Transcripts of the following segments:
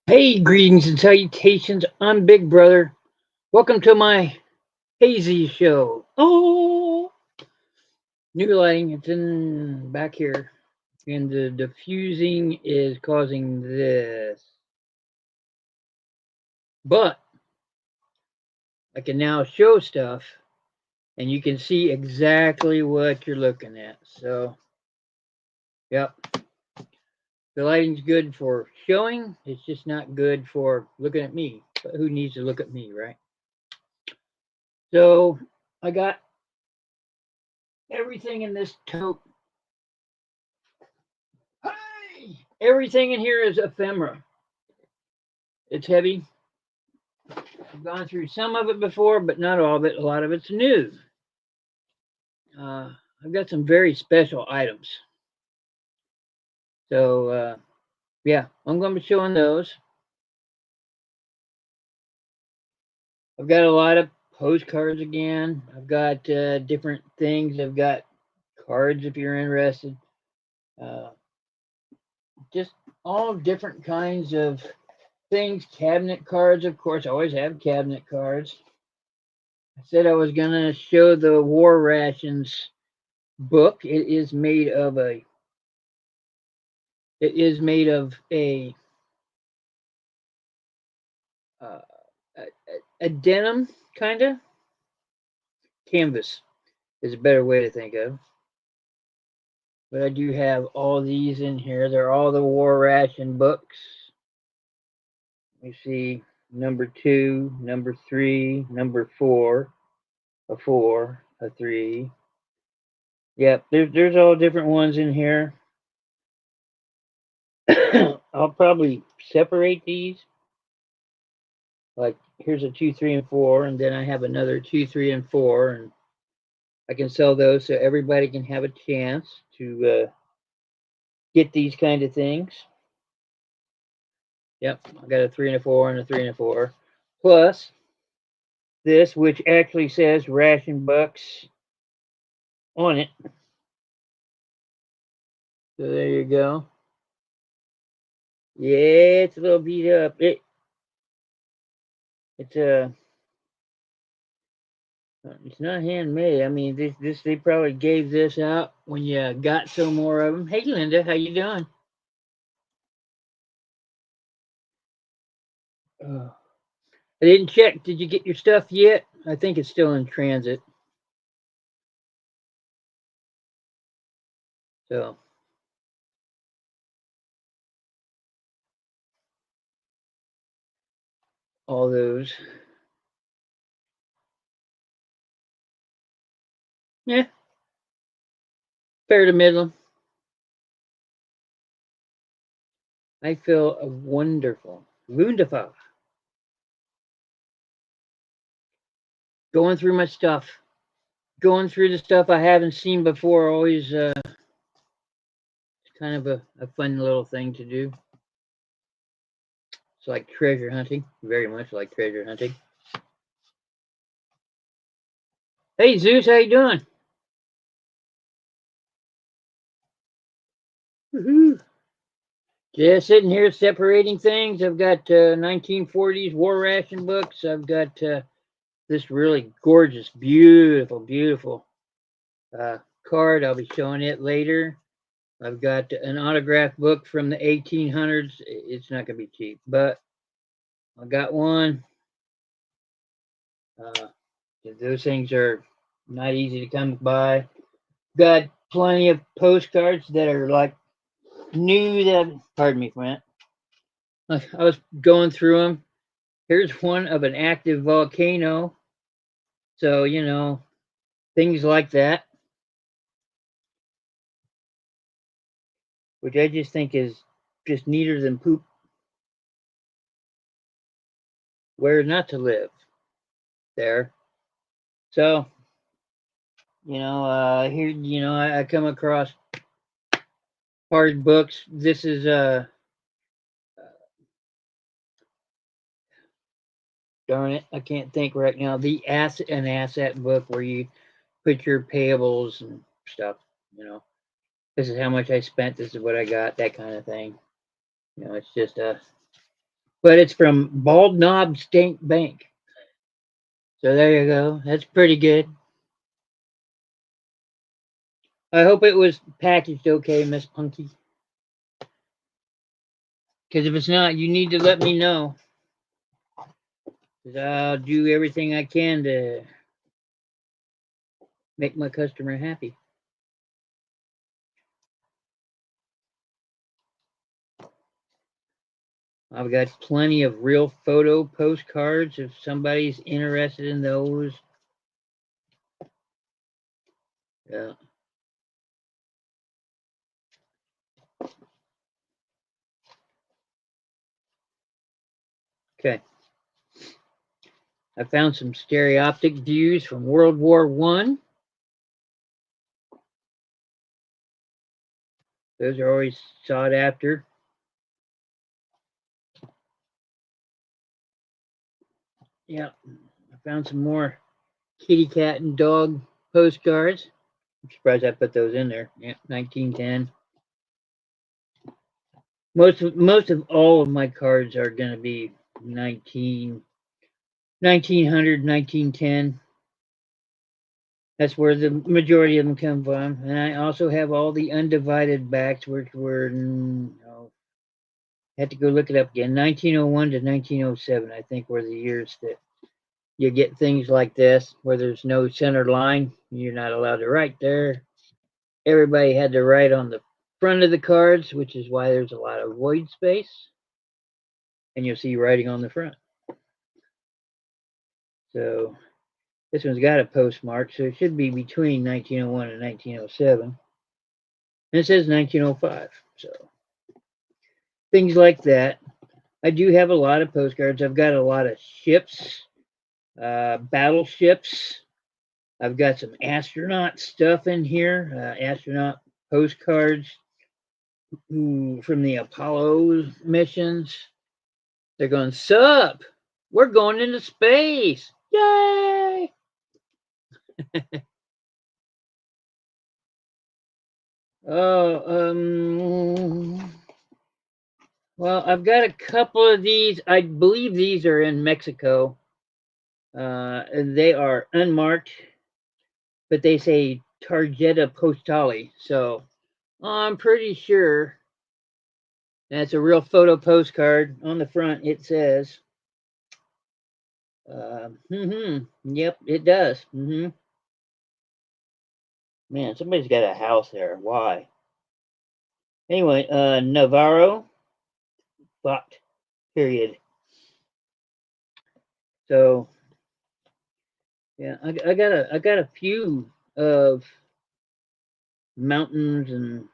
Hey, greetings and salutations. I'm Big Brother. Welcome to my hazy show. Oh, new lighting. It's in back here, and the diffusing is causing this. But I can now show stuff, and you can see exactly what you're looking at. So, yep, the lighting's good for showing. It's just not good for looking at me. But who needs to look at me, right? So I got everything in this tote. Hey! Everything in here is ephemera. It's heavy. I've gone through some of it before, but not all of it. A lot of it's new. Uh, I've got some very special items. So, yeah, I'm going to be showing those. I've got a lot of postcards again. I've got different things. I've got cards if you're interested. Uh, just all different kinds of things. Cabinet cards, of course. I always have cabinet cards. I said I was gonna show the war rations book. It is made of uh, a denim kind of canvas is a better way to think of. But I do have all these in here. They're all the war ration books. You see number 2, number 3, number 4, a 4, a 3. Yep, there's all different ones in here. I'll probably separate these. Like here's a 2, 3, and 4, and then I have another 2, 3, and 4, and I can sell those so everybody can have a chance to get these kind of things. Yep, I got a 3 and a 4 and a 3 and a 4. Plus this, which actually says ration bucks on it. So there you go. Yeah, it's a little beat up. It's it's not handmade. I mean, this they probably gave this out when you got some more of them. Hey, Linda, how you doing? Uh, I didn't check. Did you get your stuff yet? I think it's still in transit. So all those. Yeah, fair to middle. I feel wonderful. Wonderful. Going through my stuff. Going through the stuff I haven't seen before. Always kind of a fun little thing to do. It's like treasure hunting. Very much like treasure hunting. Hey Zeus, how you doing? Woohoo. Just sitting here separating things. I've got 1940s war ration books. I've got this really gorgeous, beautiful, beautiful uh, card. I'll be showing it later. I've got an autograph book from the 1800s. It's not going to be cheap, but I got one. Uh, those things are not easy to come by. Got plenty of postcards that are like new that, pardon me, friend. I was going through them. Here's one of an active volcano. So, things like that, which I just think is just neater than poop. Where not to live there. So, here, I come across hard books. This is darn it, I can't think right now. An asset book where you put your payables and stuff. You know, this is how much I spent. This is what I got. That kind of thing. It's just a But it's from Bald Knob State Bank. So there you go. That's pretty good. I hope it was packaged okay, Miss Punky. Because if it's not, you need to let me know. Because I'll do everything I can to make my customer happy. I've got plenty of real photo postcards if somebody's interested in those. Yeah. Okay. I found some stereoptic views from World War I. Those are always sought after. Yeah. I found some more kitty cat and dog postcards. I'm surprised I put those in there. Yeah, 1910. Most of all of my cards are going to be 1900, 1910. That's where the majority of them come from. And I also have all the undivided backs, which were, I had to go look it up again. 1901 to 1907, I think, were the years that you get things like this, where there's no center line. You're not allowed to write there. Everybody had to write on the front of the cards, which is why there's a lot of void space. And you'll see writing on the front. So this one's got a postmark, so it should be between 1901 and 1907. And it says 1905. So things like that. I do have a lot of postcards. I've got a lot of ships, battleships. I've got some astronaut stuff in here, astronaut postcards from the Apollo missions. They're going, sup, we're going into space. Yay! Oh, well, I've got a couple of these. I believe these are in Mexico. They are unmarked, but they say Tarjeta Postale. So I'm pretty sure that's a real photo postcard. On the front, it says, yep, it does. Man, somebody's got a house there. Why? Anyway, Navarro, thought, period. So, yeah, I got a few of mountains and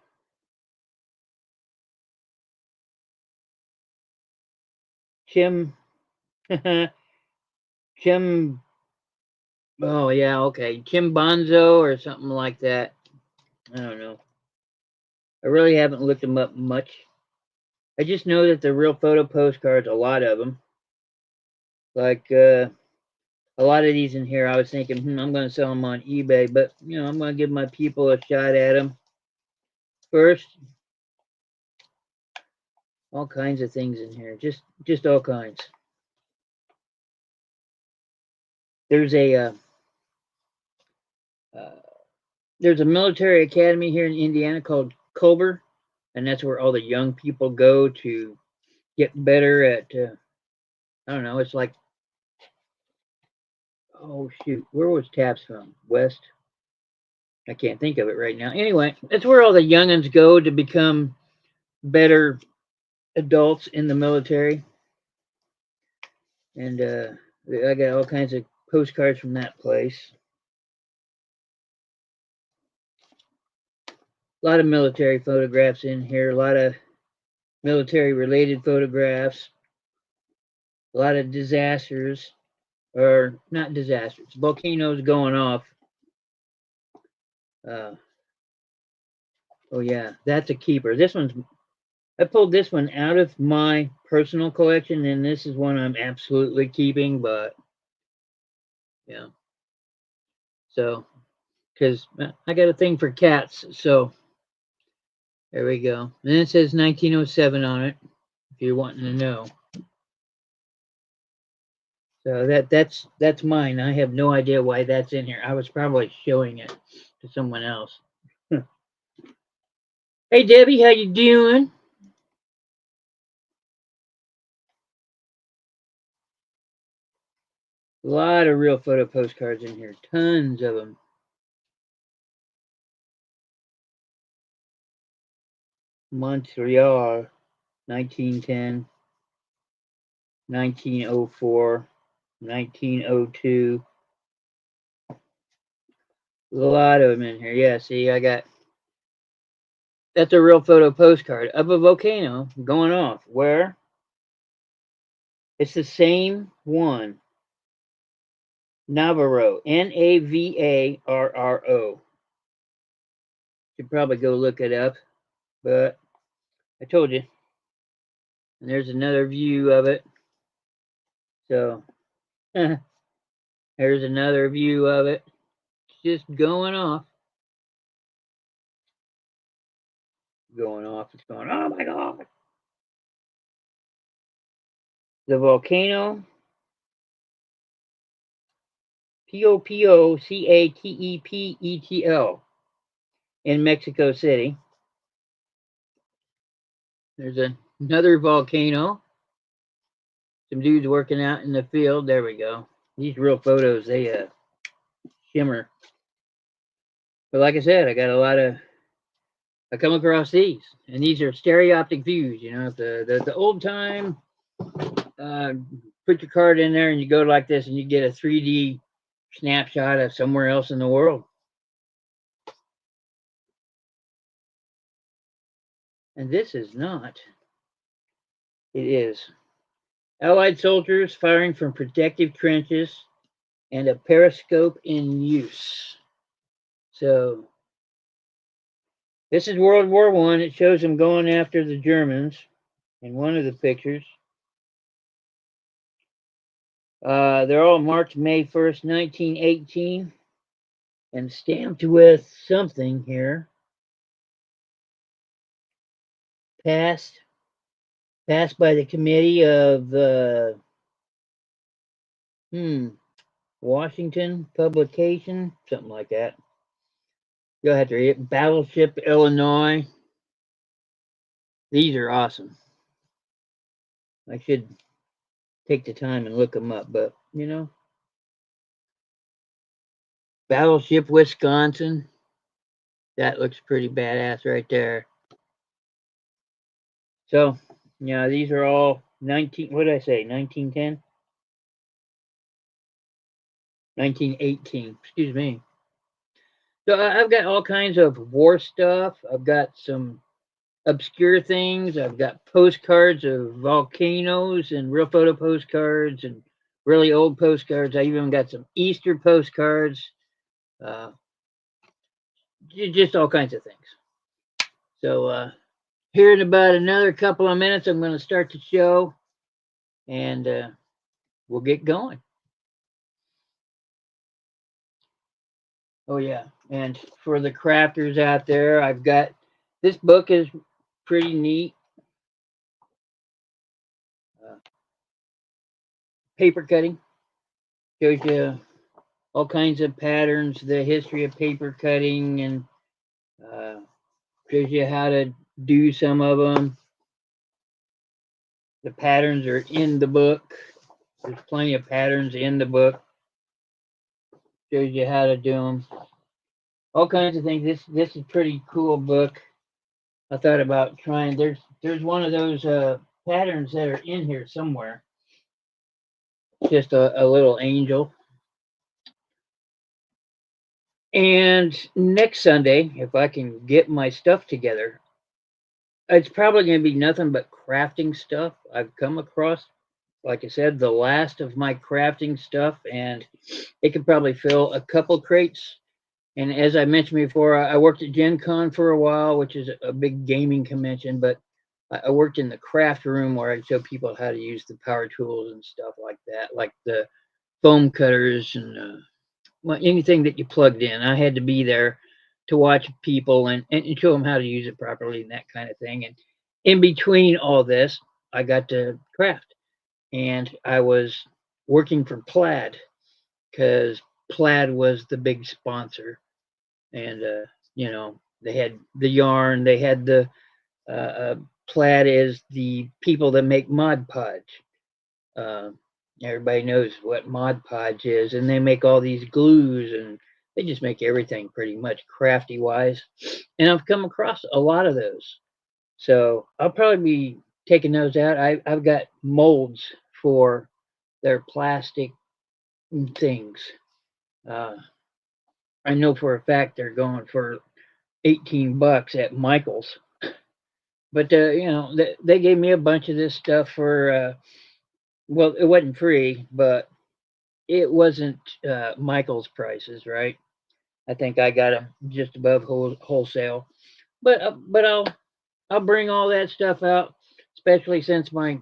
Chim, Chim. Oh yeah, okay, Chimbanzo or something like that. I don't know. I really haven't looked them up much. I just know that they're real photo postcards, a lot of them. Like a lot of these in here, I was thinking, I'm going to sell them on eBay, but I'm going to give my people a shot at them first. All kinds of things in here, just all kinds. There's a military academy here in Indiana called Culver, and that's where all the young people go to get better at. I don't know. It's like, oh shoot, where was Taps from? West. I can't think of it right now. Anyway, that's where all the youngins go to become better adults in the military. And I got all kinds of postcards from that place. A lot of military photographs in here, a lot of military related photographs, a lot of disasters, or not disasters, volcanoes going off. Oh yeah, that's a keeper. I pulled this one out of my personal collection, and this is one I'm absolutely keeping, but yeah. So, because I got a thing for cats, so there we go. And it says 1907 on it, if you're wanting to know. So that's mine. I have no idea why that's in here. I was probably showing it to someone else. Hey Debbie, how you doing? A lot of real photo postcards in here. Tons of them. Montreal, 1910, 1904, 1902. A lot of them in here. Yeah, see, that's a real photo postcard of a volcano going off. Where? It's the same one. Navarro. Navarro. Should probably go look it up, but I told you. And there's another view of it. So there's another view of it. It's just going off. Going off. It's going, oh my God. The volcano, Popocatepetl in Mexico City. There's another volcano. Some dudes working out in the field. There we go. These real photos, they shimmer. But like I said, I come across these, and these are stereoptic views. You know, the old time. Uh, put your card in there, and you go like this, and you get a 3D snapshot of somewhere else in the world. And this is not. It is. Allied soldiers firing from protective trenches and a periscope in use. So this is World War I. It shows them going after the Germans in one of the pictures. They're all marked May 1st, 1918, and stamped with something here. Passed by the committee of Washington publication, something like that. You'll have to read it. Battleship Illinois. These are awesome. I should take the time and look them up, but you know, Battleship Wisconsin. That looks pretty badass right there. So, yeah, these are all 19. What did I say? 1910, 1918. Excuse me. So I've got all kinds of war stuff. I've got some obscure things. I've got postcards of volcanoes and real photo postcards and really old postcards. I even got some Easter postcards. Uh, just all kinds of things. So here in about another couple of minutes, I'm going to start the show, and we'll get going. Oh yeah, and for the crafters out there, I've got this book is pretty neat. Uh, Paper cutting shows you all kinds of patterns, the history of paper cutting, and uh, shows you how to do some of them. The patterns are in the book. There's plenty of patterns in the book. Shows you how to do them. All kinds of things. This is a pretty cool book. I thought about trying. There's one of those patterns that are in here somewhere. Just a little angel. And next Sunday, if I can get my stuff together, it's probably going to be nothing but crafting stuff. I've come across, like I said, the last of my crafting stuff, and it could probably fill a couple crates. And as I mentioned before, I worked at Gen Con for a while, which is a big gaming convention, but I worked in the craft room where I show people how to use the power tools and stuff like that, like the foam cutters and well, anything that you plugged in. I had to be there to watch people and show them how to use it properly and that kind of thing. And in between all this, I got to craft. And I was working for Plaid because Plaid was the big sponsor, and they had the yarn, they had the uh, Plaid is the people that make Mod Podge. Uh, Everybody knows what Mod Podge is, and they make all these glues, and they just make everything pretty much crafty wise. And I've come across a lot of those, so I'll probably be taking those out. I've got molds for their plastic things. Uh, I know for a fact they're going for $18 at Michael's. But they gave me a bunch of this stuff for well, it wasn't free, but it wasn't Michael's prices, right? I think I got them just above wholesale. But I'll bring all that stuff out, especially since my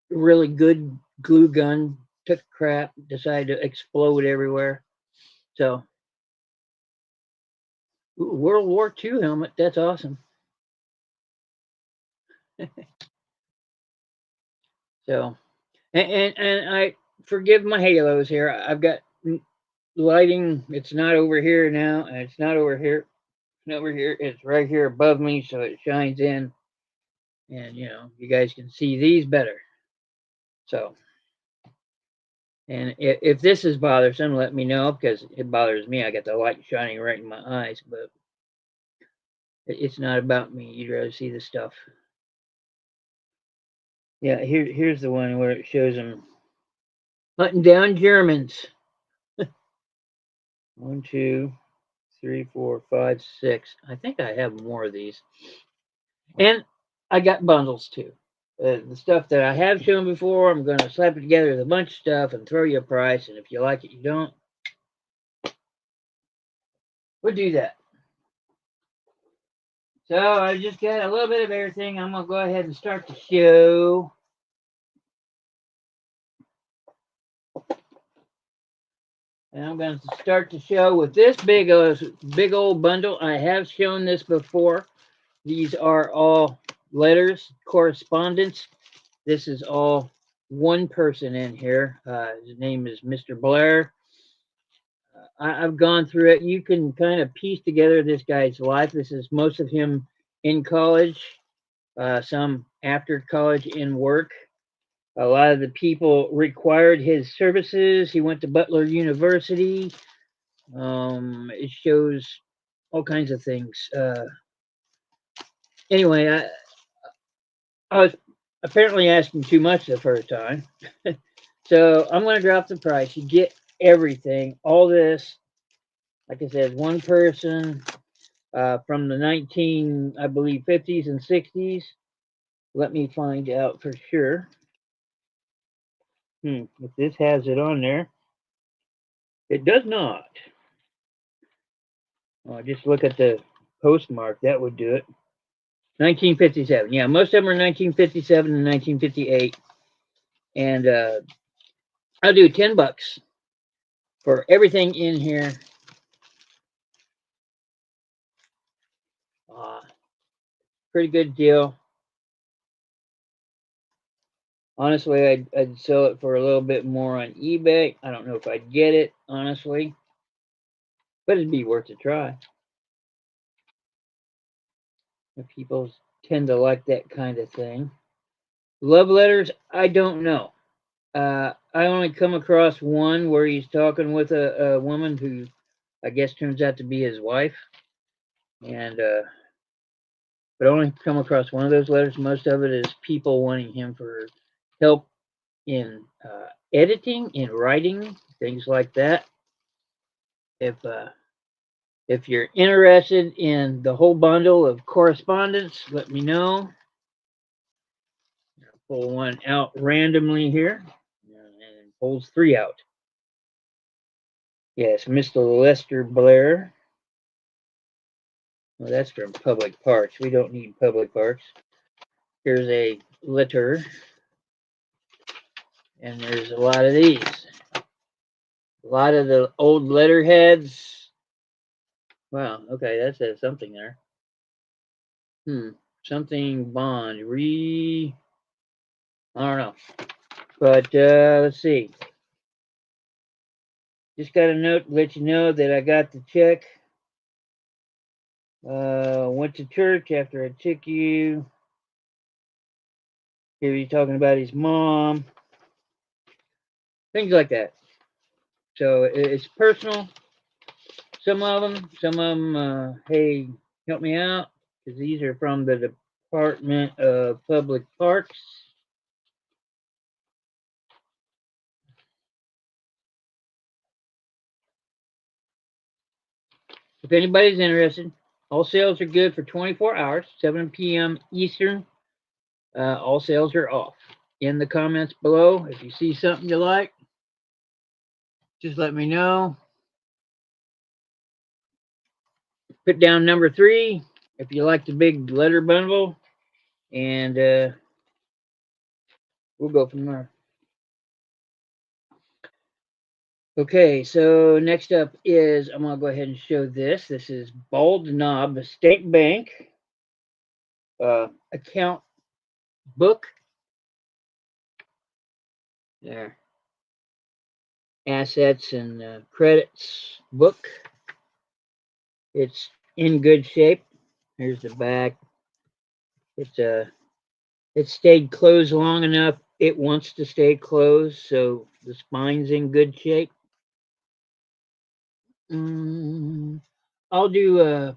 really good glue gun took crap, decided to explode everywhere. So World War II helmet, that's awesome. So and I forgive my halos here. I've got lighting. It's not over here now, and it's not over here. It's not over here. It's right here above me, so it shines in, and you guys can see these better. So, and if this is bothersome, let me know because it bothers me. I got the light shining right in my eyes, but it's not about me. You'd rather see the stuff. Yeah, here's the one where it shows them hunting down Germans. One, two, three, four, five, six. I think I have more of these. And I got bundles too. The stuff that I have shown before, I'm going to slap it together with a bunch of stuff and throw you a price. And if you like it, you don't, we'll do that. So I just got a little bit of everything. I'm going to go ahead and start the show. And I'm going to start the show with this big old bundle. I have shown this before. These are all letters, correspondence. This is all one person in here. His name is Mr. Blair. I've gone through it. You can kind of piece together this guy's life. This is most of him in college, some after college in work. A lot of the people required his services. He went to Butler University. It shows all kinds of things. Anyway, I was apparently asking too much the first time. So I'm going to drop the price. You get everything, all this. Like I said, one person from the I believe, 50s and 60s. Let me find out for sure. If this has it on there. It does not. Just look at the postmark. That would do it. 1957. Yeah, most of them are 1957 and 1958. And I'll do $10 for everything in here. Pretty good deal. Honestly, I'd sell it for a little bit more on eBay. I don't know if I'd get it, honestly, but it'd be worth a try. People tend to like that kind of thing. Love letters, I don't know. I only come across one where he's talking with a woman who I guess turns out to be his wife, and but I only come across one of those letters. Most of it is people wanting him for help in editing, in writing, things like that. If you're interested in the whole bundle of correspondence, let me know. I'll pull one out randomly here, and pulls three out. Yes, Mr. Lester Blair. Well, that's from Public Parks. We don't need Public Parks. Here's a letter, and there's a lot of these. A lot of the old letterheads. Wow, okay, that says something there. Something bond. I don't know. But let's see. Just got a note to let you know that I got the check. Went to church after I took you. Here he's talking about his mom. Things like that. So it's personal. Some of them, hey, help me out, because these are from the Department of Public Parks. If anybody's interested, all sales are good for 24 hours, 7 p.m. Eastern. All sales are off. In the comments below, if you see something you like, just let me know. Put down number 3 if you like the big letter bundle, and we'll go from there. Okay, so next up is, I'm going to go ahead and show this. This is Bald Knob State Bank account book. There. Assets and credits book. It's in good shape. Here's the back. It stayed closed long enough. It wants to stay closed, so the spine's in good shape. I'll do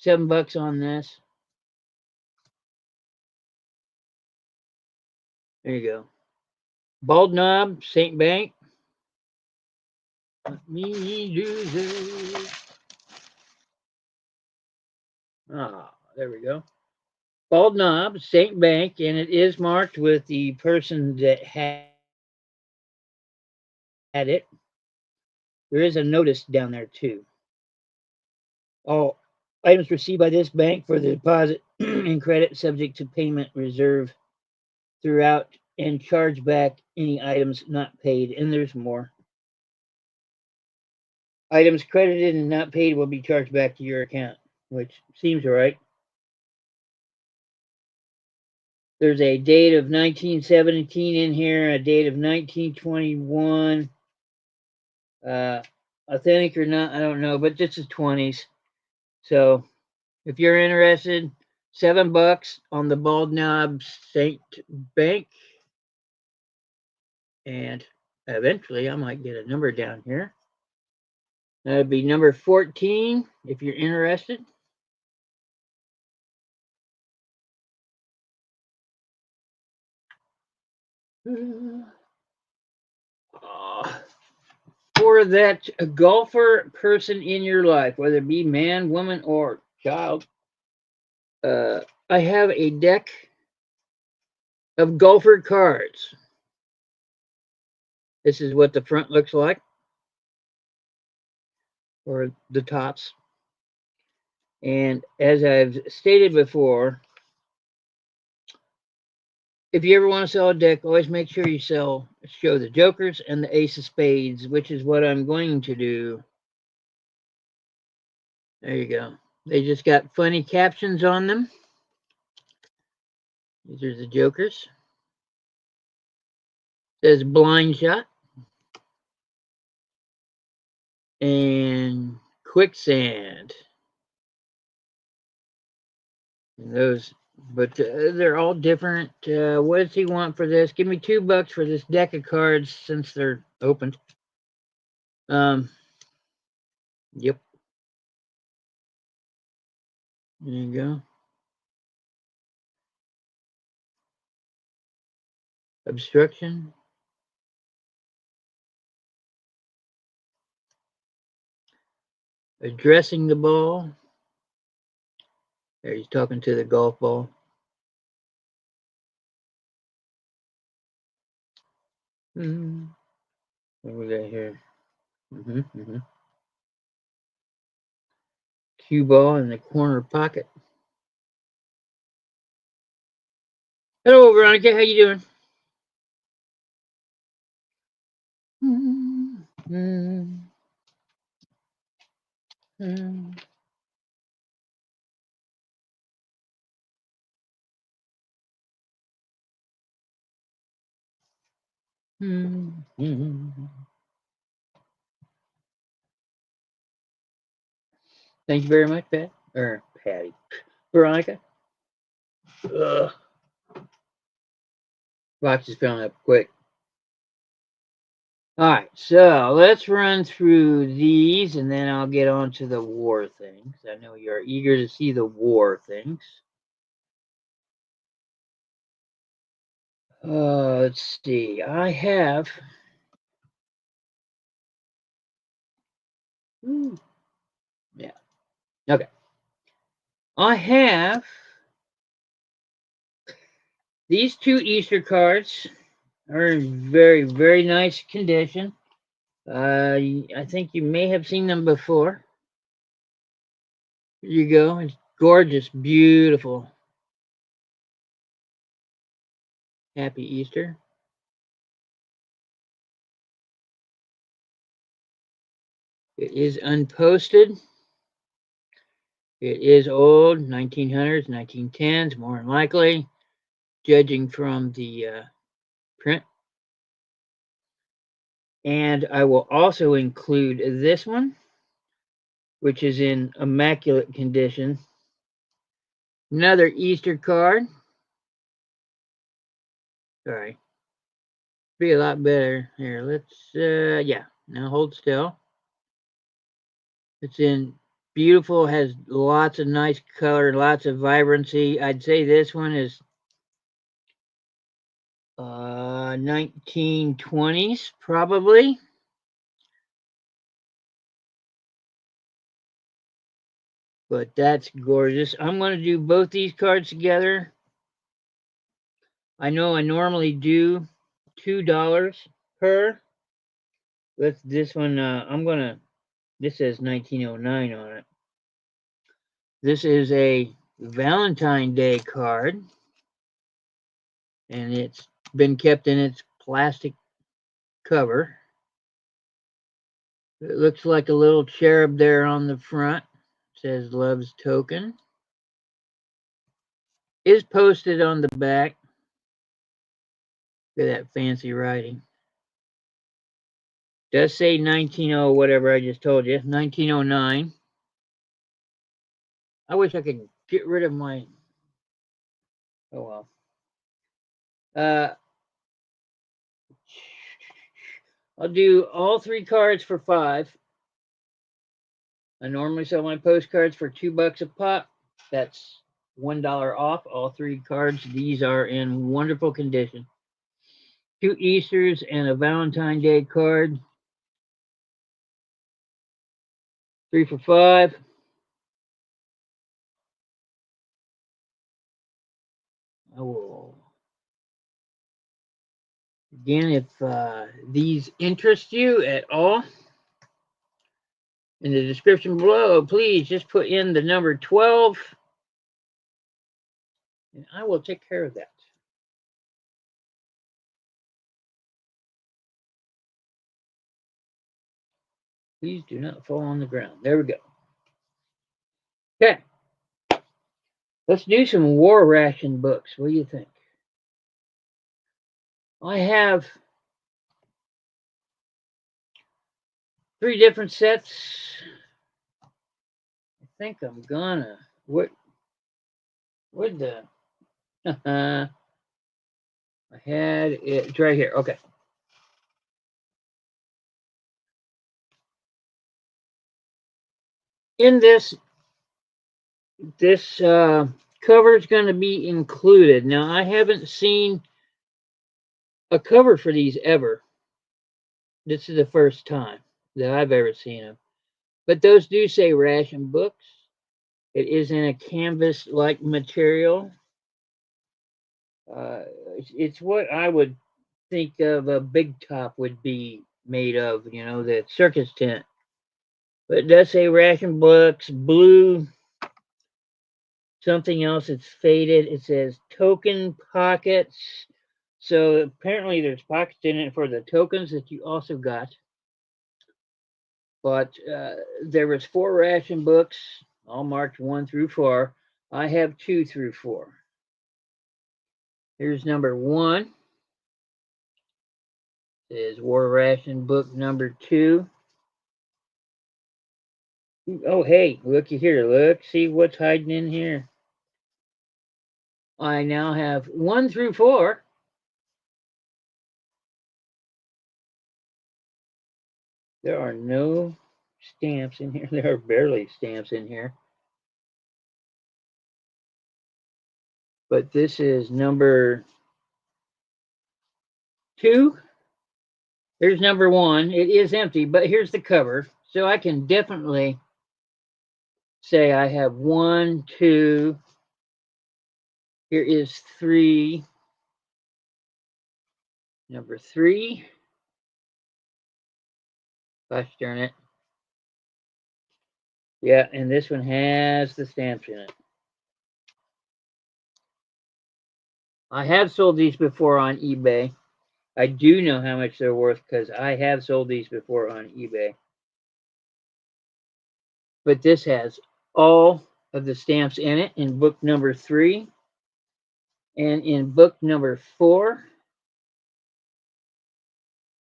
$7 on this. There you go. Bald Knob, St. Bank. Let me do this. Ah, there we go. Bald Knob, St. Bank, and it is marked with the person that had it. There is a notice down there too. All items received by this bank for the deposit and credit subject to payment reserve throughout and charge back any items not paid. And there's more. Items credited and not paid will be charged back to your account, which seems right. There's a date of 1917 in here, a date of 1921. Authentic or not, I don't know, but this is 20s. So if you're interested, $7 on the Bald Knob Saint Bank. And eventually I might get a number down here. That'd be number 14 if you're interested. For that golfer person in your life, whether it be man, woman, or child, I have a deck of golfer cards. This is what the front looks like, or the tops. And as I've stated before, if you ever want to sell a deck, always make sure you show the jokers and the ace of spades, which is what I'm going to do. There you go. They just got funny captions on them. These are the jokers. It says blind shot and quicksand. And those, but they're all different. What does he want for this? Give me $2 for this deck of cards since they're opened. Yep. There you go. Obstruction. Addressing the ball. There, he's talking to the golf ball. What we got here? Cue ball in the corner pocket. Hello, Veronica. How you doing? Thank you very much, Pat. Or Patty. Veronica. Ugh. Box is filling up quick. All right, so let's run through these and then I'll get on to the war things. I know you're eager to see the war things. Let's see. I have. Yeah. Okay. I have these two Easter cards are in very, very nice condition. I think you may have seen them before. Here you go. It's gorgeous, beautiful. Happy Easter. It is unposted. It is old, 1900s, 1910s, more than likely, judging from the print. And I will also include this one, which is in immaculate condition. Another Easter card. Sorry. Be a lot better. Here, let's, yeah, now hold still. It's in beautiful, has lots of nice color, lots of vibrancy. I'd say this one is 1920s, probably. But that's gorgeous. I'm going to do both these cards together. I know I normally do $2 per. With this one, I'm going to, this says 1909 on it. This is a Valentine Day card. And it's been kept in its plastic cover. It looks like a little cherub there on the front. It says Love's Token. Is posted on the back. Look at that fancy writing. Does say 190 whatever I just told you, 1909. I wish I could get rid of my. Oh well. I'll do all three cards for $5. I normally sell my postcards for $2 a pop. That's $1 off all three cards. These are in wonderful condition. 2 Easters and a Valentine Day card. 3 for $5. I will. Again, if these interest you at all, in the description below, please just put in the number 12 and I will take care of that. Please do not fall on the ground. There we go. Okay. Let's do some war ration books. What do you think? I have 3 different sets. I think I'm gonna. What the? I had it. It's right here. Okay. In this cover is going to be included. Now I haven't seen a cover for these ever. This is the first time that I've ever seen them. But those do say ration books. It is in a canvas-like material. It's what I would think of a big top would be made of, you know, the circus tent. But it does say ration books, blue, something else. It's faded. It says token pockets. So apparently there's pockets in it for the tokens that you also got. But there was 4 ration books, all marked 1 through 4. I have 2 through 4. Here's number 1. It is War Ration Book number 2. Oh, hey, looky here. Look, see what's hiding in here. I now have 1 through 4. There are no stamps in here. There are barely stamps in here. But this is number 2. Here's number 1. It is empty, but here's the cover. So I can definitely say I have 1, 2. Here is 3. Number 3. Gosh darn it. Yeah, and this one has the stamps in it. I have sold these before on eBay. I do know how much they're worth because I have sold these before on eBay. But this has all of the stamps in it in book number 3 and in book number 4.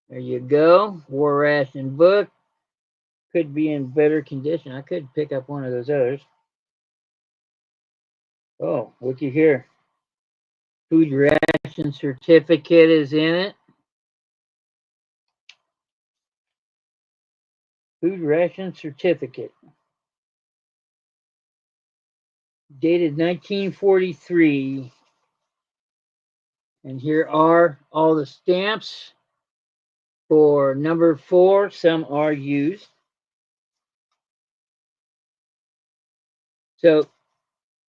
There you go. War Ration book. Could be in better condition. I could pick up one of those others. Oh, looky here. Food ration certificate is in it. Food ration certificate. Dated 1943. And here are all the stamps for number 4. Some are used. So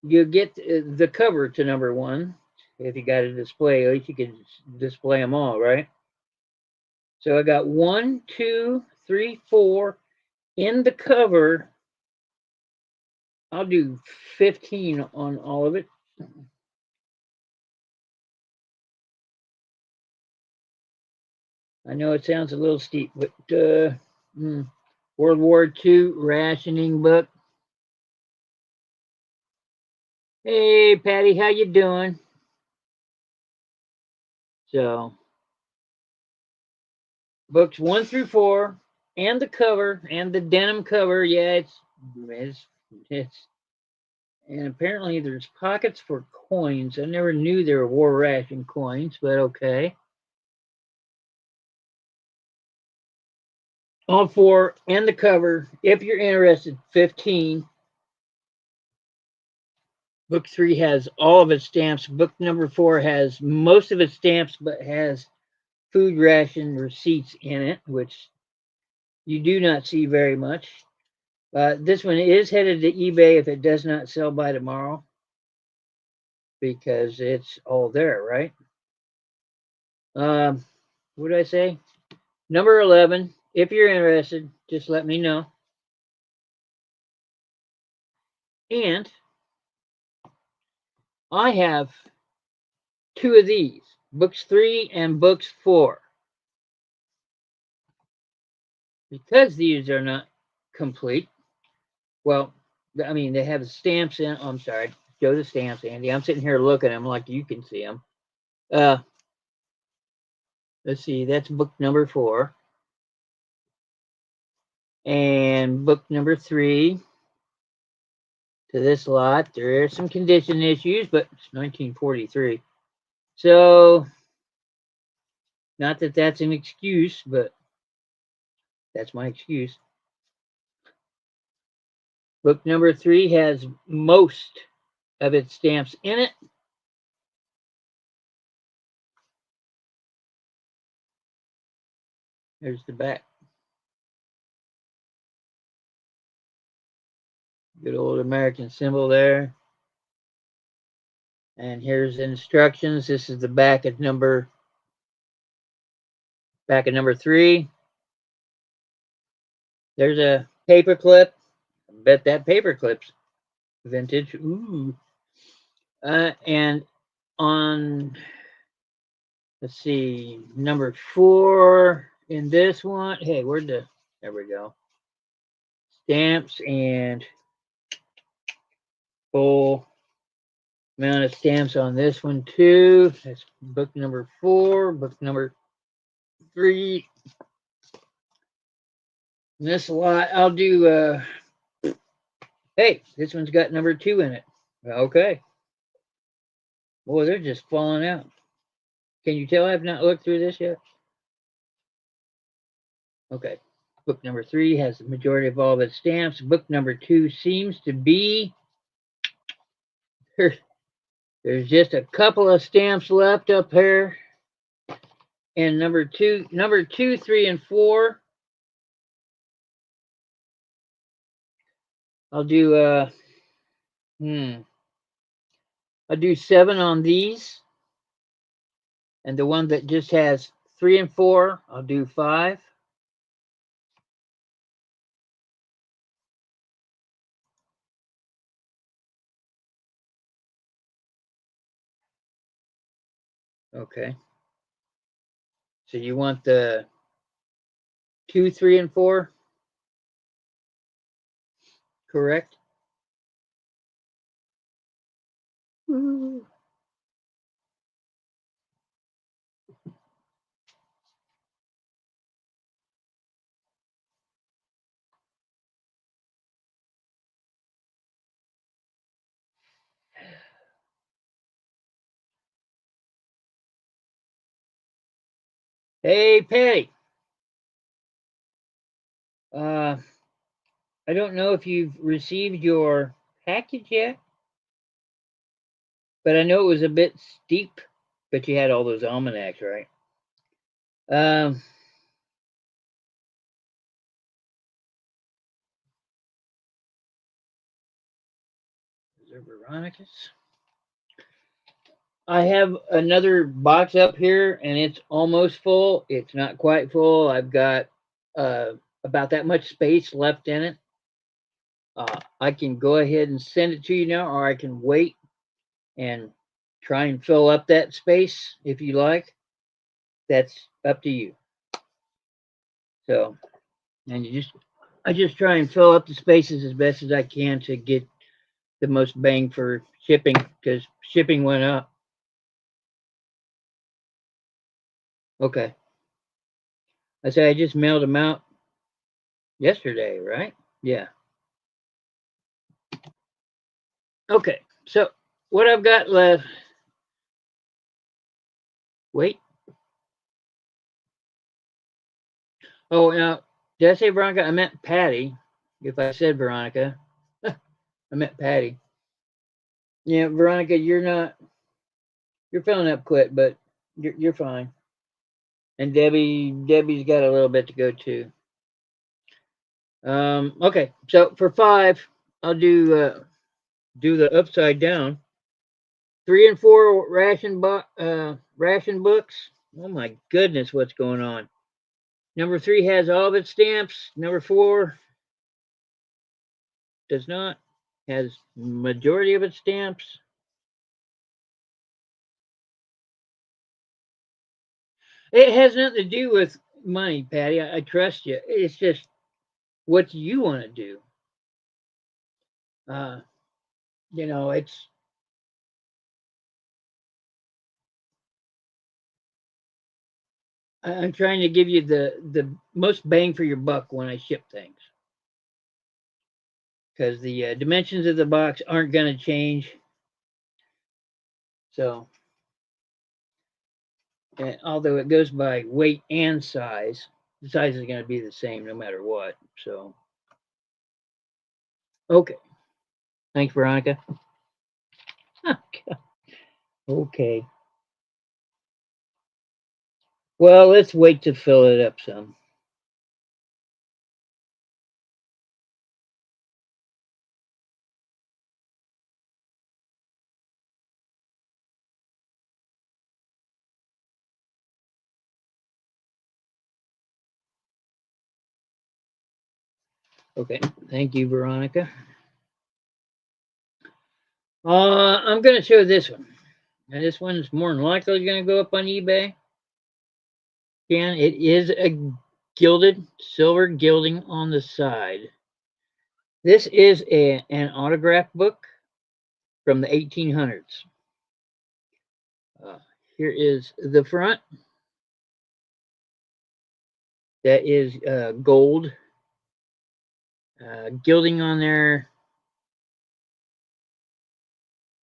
you get the cover to number 1. If you got a display, at least you can display them all, right? So I got 1, 2, 3, 4 in the cover. I'll do 15 on all of it. I know it sounds a little steep, but World War II rationing book. Hey, Patty, how you doing? So, books 1 through 4, and the cover, and the denim cover. Yeah, it's and apparently there's pockets for coins. I never knew there were war ration coins, but okay. All 4 and the cover. If you're interested, 15. Book 3 has all of its stamps. Book number 4 has most of its stamps, but has food ration receipts in it, which you do not see very much. This one is headed to eBay if it does not sell by tomorrow, because it's all there, right? What did I say? Number 11. If you're interested, just let me know. And I have 2 of these, books 3 and books 4. Because these are not complete, well, I mean, they have the stamps in. Oh, I'm sorry. Show the stamps, Andy. I'm sitting here looking at them like you can see them. Let's see. That's book number 4. And book number 3 to this lot. There are some condition issues, but it's 1943. So, not that that's an excuse, but that's my excuse. Book number 3 has most of its stamps in it. There's the back. Good old American symbol there. And here's the instructions. This is the back of number 3. There's a paper clip. I bet that paper clip's vintage. Ooh. And on, let's see, number 4 in this one. Hey, there we go. Stamps and full amount of stamps on this one too. That's book number 4, book number 3. This lot, I'll do Hey, this one's got number 2 in it. Okay. Boy, they're just falling out. Can you tell I've not looked through this yet? Okay. Book number 3 has the majority of all of its stamps. Book number 2 seems to be there's just a couple of stamps left up here. And number 2, 3, and 4. I'll do I'll do 7 on these. And the one that just has 3 and 4, I'll do 5. Okay. So you want the 2, 3, and 4, correct? Ooh. Hey, Patty. Uh, I don't know if you've received your package yet, but I know it was a bit steep, but you had all those almanacs, right? Um, is there Veronica's? I have another box up here, and it's almost full. It's not quite full. I've got uh, about that much space left in it. I can go ahead and send it to you now, or I can wait and try and fill up that space if you like. That's up to you. So, and I just try and fill up the spaces as best as I can to get the most bang for shipping because shipping went up. Okay. I say I just mailed them out yesterday, right? Yeah. Okay. So what I've got left. Wait. Oh, now did I say Veronica? I meant Patty. If I said Veronica, I meant Patty. Yeah, Veronica, you're not. You're filling up quick, but you're fine. And Debbie's got a little bit to go too. Okay, so for 5, I'll do the upside down. 3 and 4 ration books. Oh my goodness, what's going on? Number 3 has all of its stamps. Number 4 does not. Has majority of its stamps. It has nothing to do with money, Patty. I trust you. It's just what do you want to do? Uh, it's I'm trying to give you the most bang for your buck when I ship things because the dimensions of the box aren't going to change. So, although it goes by weight and size, the size is going to be the same no matter what. So, okay. Thanks, Veronica. Okay. Well, let's wait to fill it up some. Okay. Thank you, Veronica. I'm going to show this one. And this one is more than likely going to go up on eBay. Again, it is a gilded silver gilding on the side. This is an autograph book from the 1800s. Uh, Here is the front. That is gold. Gilding on there.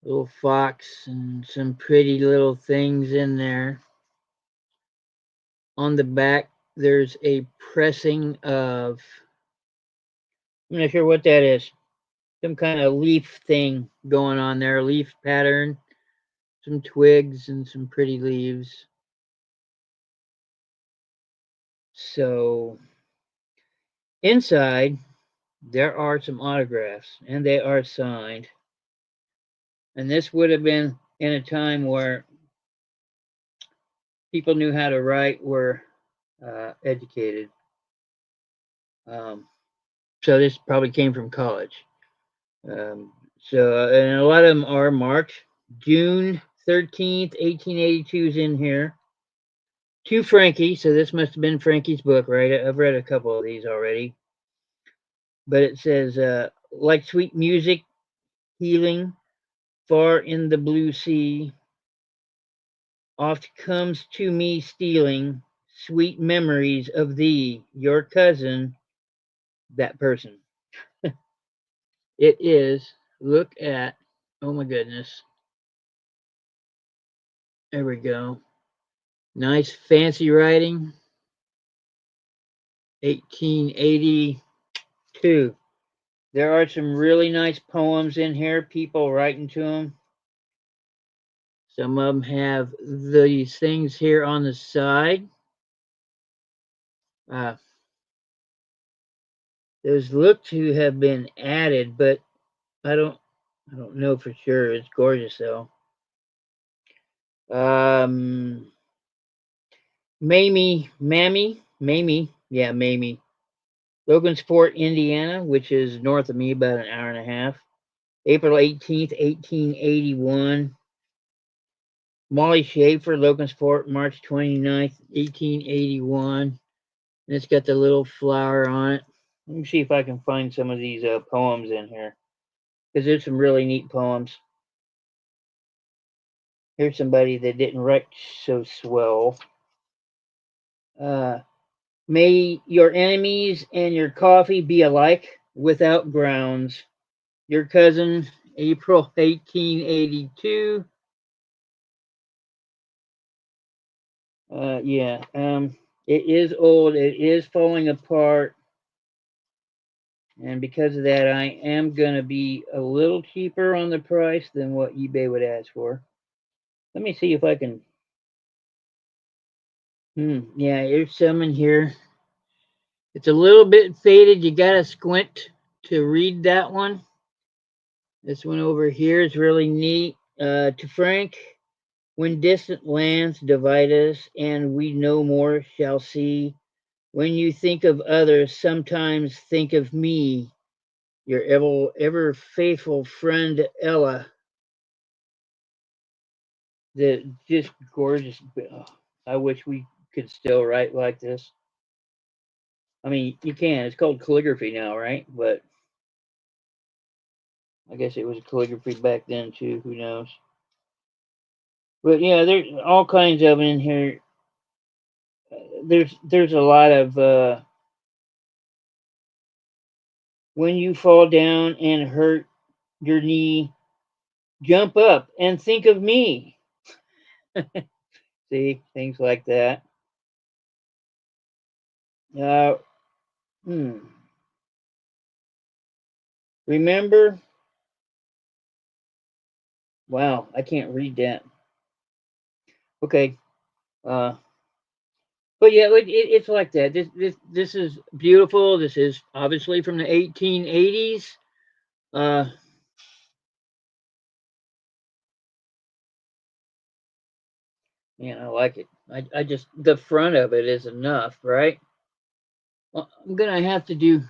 Little fox and some pretty little things in there. On the back, there's a pressing of, I'm not sure what that is. Some kind of leaf thing going on there, leaf pattern, some twigs and some pretty leaves. So inside, there are some autographs and they are signed. And this would have been in a time where people knew how to write, were educated. Um, so this probably came from college. And a lot of them are marked. June 13th, 1882 is in here. To Frankie, so this must have been Frankie's book, right? I've read a couple of these already. But it says, like sweet music, healing, far in the blue sea, oft comes to me stealing sweet memories of thee, your cousin, that person. It is, look at, oh my goodness. There we go. Nice fancy writing. 1882. There are some really nice poems in here, people writing to them. Some of them have these things here on the side. Uh, those look to have been added, but I don't know for sure. It's gorgeous though. Um, Mamie. Logansport, Indiana, which is north of me about an hour and a half. April 18th, 1881. Molly Schaefer, Logansport, March 29th, 1881. And it's got the little flower on it. Let me see if I can find some of these poems in here. Because there's some really neat poems. Here's somebody that didn't write so swell. Uh, May your enemies and your coffee be alike without grounds. Your cousin, April 1882. Yeah, it is old. It is falling apart. And because of that, I am going to be a little cheaper on the price than what eBay would ask for. Let me see if I can. Yeah, there's some in here. It's a little bit faded. You got to squint to read that one. This one over here is really neat. To Frank, when distant lands divide us and we no more shall see, when you think of others, sometimes think of me, your ever faithful friend Ella. The just gorgeous. I wish we could still write like this. I mean, you can. It's called calligraphy now, right? But I guess it was calligraphy back then too. Who knows? But yeah, there's all kinds of in here. There's a lot of when you fall down and hurt your knee, jump up and think of me. See things like that. Uh, hmm. Remember? Wow, I can't read that. Okay. Uh, but yeah, it's like that. This is beautiful. This is obviously from the 1880s. Uh, I like it. I just the front of it is enough, right? Well, I'm gonna have to do.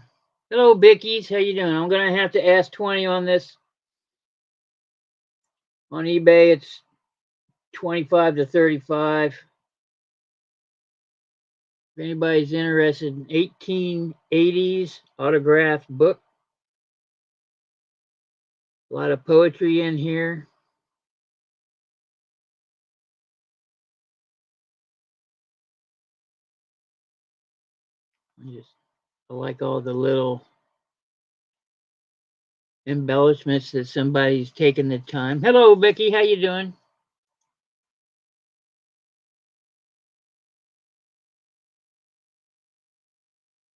Hello, Bickies. How you doing? I'm gonna have to ask 20 on this on eBay. It's 25 to 35. If anybody's interested in 1880s autographed book, a lot of poetry in here. I like all the little embellishments that somebody's taken the time. Hello, Becky. How you doing?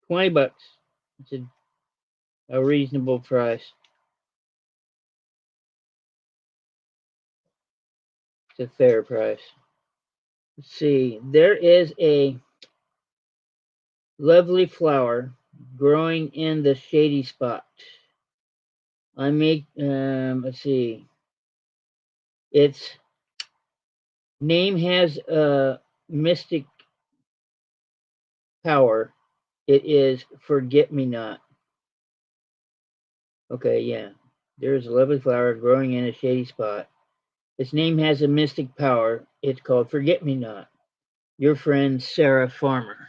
$20. It's a reasonable price. It's a fair price. Let's see. There is a lovely flower growing in the shady spot. I make, let's see. Its name has a mystic power. It is Forget Me Not. Okay, yeah. There is a lovely flower growing in a shady spot. Its name has a mystic power. It's called Forget Me Not. Your friend Sarah Farmer.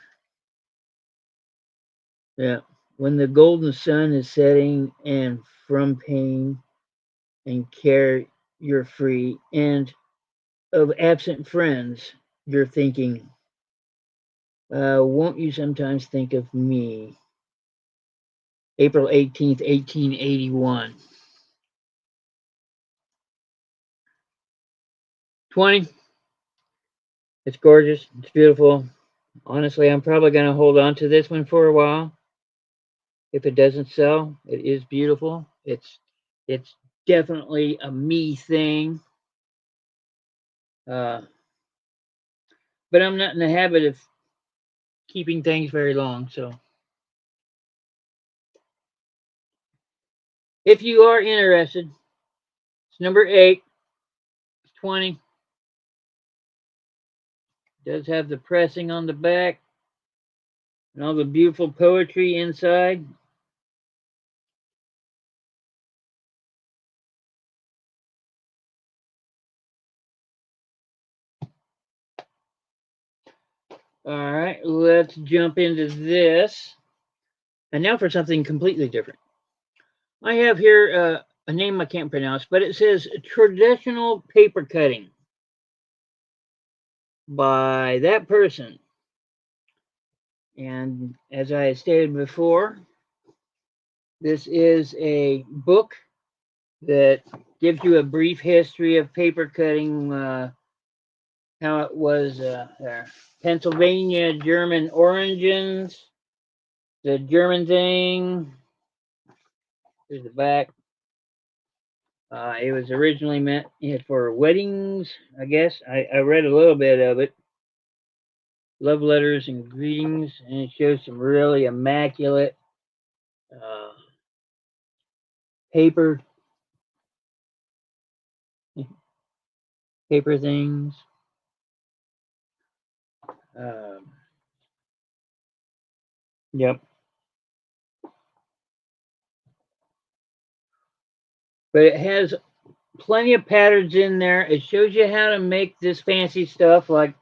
Yeah. When the golden sun is setting and from pain and care you're free, and of absent friends you're thinking, won't you sometimes think of me? April 18th, 1881. 20. It's gorgeous. It's beautiful. Honestly, I'm probably going to hold on to this one for a while. If it doesn't sell, it is beautiful. It's definitely a me thing. Uh, but I'm not in the habit of keeping things very long. So if you are interested, it's number 8, 20. It does have the pressing on the back and all the beautiful poetry inside. All right, let's jump into this. And now for something completely different. I have here a name I can't pronounce, but it says traditional paper cutting by that person. And as I stated before, this is a book that gives you a brief history of paper cutting, how it was there. Pennsylvania German origins, the German thing. Here's the back. It was originally meant for weddings, I guess. I read a little bit of it. Love letters and greetings, and it shows some really immaculate uh, paper paper things. Um, yep. But it has plenty of patterns in there. It shows you how to make this fancy stuff, like,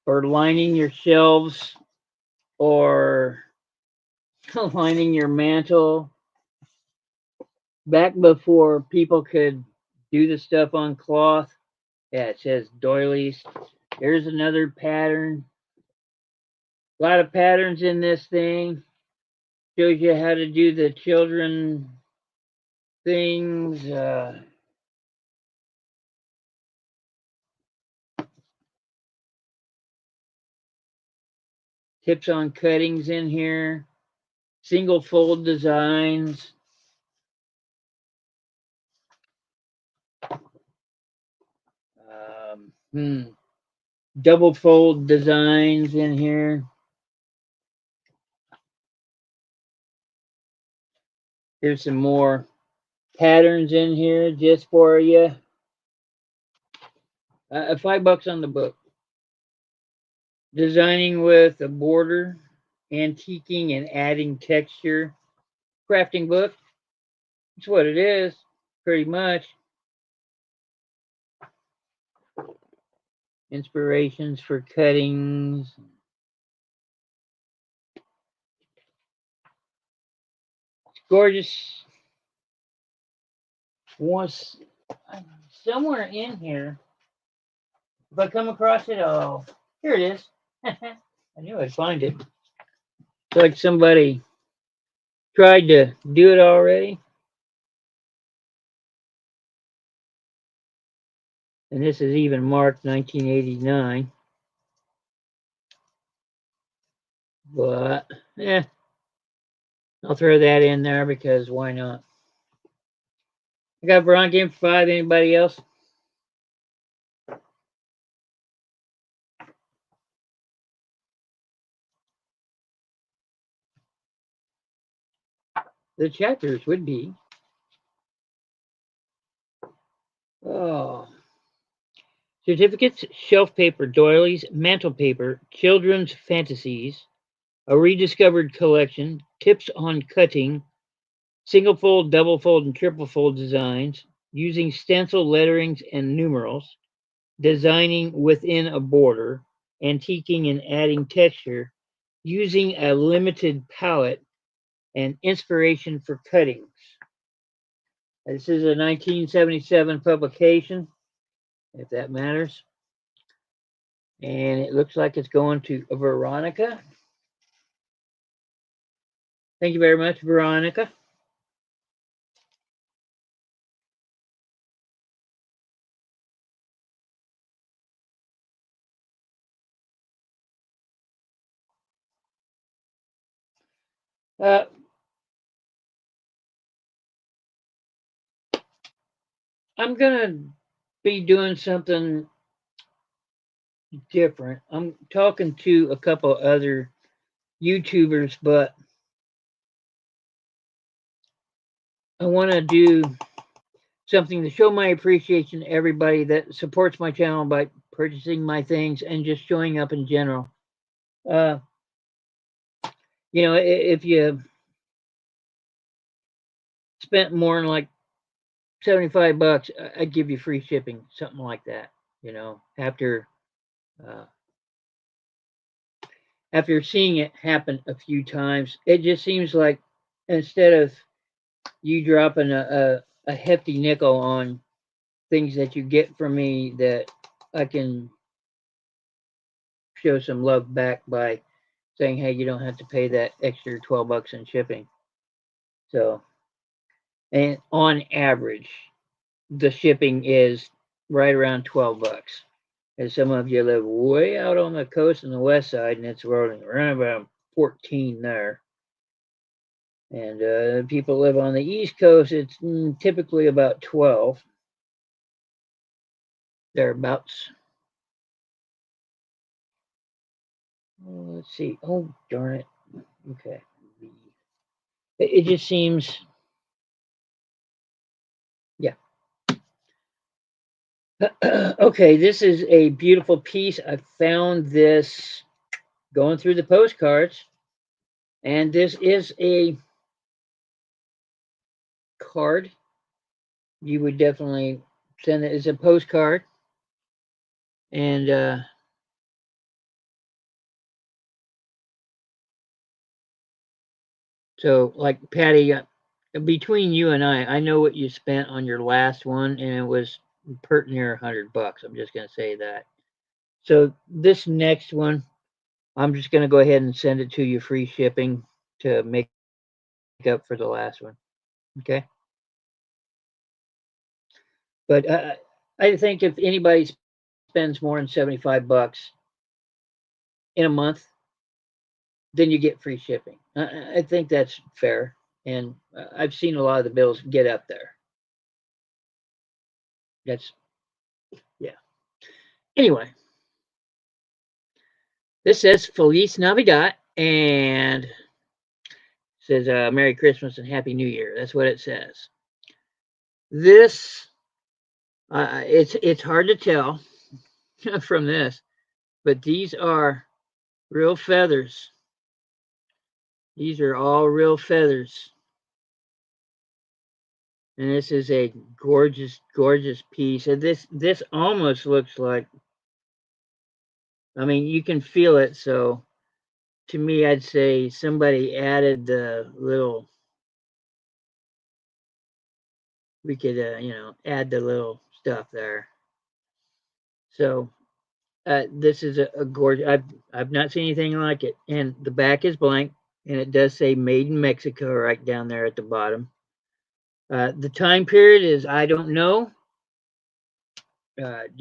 for lining your shelves or lining your mantle. Back before people could do the stuff on cloth. Yeah, it says doilies. There's another pattern. A lot of patterns in this thing. Shows you how to do the children things. Tips on cuttings in here. Single fold designs. Double fold designs in here. Here's some more patterns in here just for you. $5 on the book. Designing with a border, antiquing and adding texture. Crafting book. That's what it is, pretty much. Inspirations for cuttings. It's gorgeous. Once somewhere in here, if I come across it, oh, here it is. I knew I'd find it. It's like somebody tried to do it already. And this is even marked 1989. But, yeah, I'll throw that in there because why not? I got Bron Game for 5. Anybody else? The chapters would be oh, certificates, shelf paper, doilies, mantle paper, children's fantasies, a rediscovered collection, tips on cutting, single fold, double fold, and triple fold designs, using stencil letterings and numerals, designing within a border, antiquing and adding texture, using a limited palette, and inspiration for cuttings. This is a 1977 publication, if that matters. And it looks like it's going to Veronica. Thank you very much, Veronica. Uh, I'm going to be doing something different. I'm talking to a couple other YouTubers, but I want to do something to show my appreciation to everybody that supports my channel by purchasing my things and just showing up in general. Uh, if you spent more than like $75, I'd give you free shipping, something like that. After uh, after seeing it happen a few times, it just seems like instead of you dropping a hefty nickel on things that you get from me, that I can show some love back by saying, hey, you don't have to pay that extra $12 in shipping. So, and on average, the shipping is right around $12. And some of you live way out on the coast on the west side, and it's rolling around about 14 there. And people live on the east coast, it's typically about 12 thereabouts. Let's see. Oh, darn it. Okay. It just seems, yeah. Okay, this is a beautiful piece. I found this going through the postcards, and this is a card. You would definitely send it as a postcard. And so, like Patty, between you and I know what you spent on your last one, and it was pert near $100. I'm just going to say that. So this next one, I'm just going to go ahead and send it to you free shipping to make up for the last one. Okay. But I think if anybody spends more than $75 in a month, then you get free shipping. I think that's fair. And I've seen a lot of the bills get up there. That's, yeah. Anyway, this says Feliz Navidad and says Merry Christmas and Happy New Year. That's what it says. This, it's hard to tell from this, but these are real feathers. These are all real feathers. And this is a gorgeous, gorgeous piece. And this almost looks like, I mean, you can feel it. So to me, I'd say somebody added the little, we could, add the little stuff there. So this is a gorgeous, I've not seen anything like it. And the back is blank, and it does say made in Mexico right down there at the bottom. The time period is, I don't know.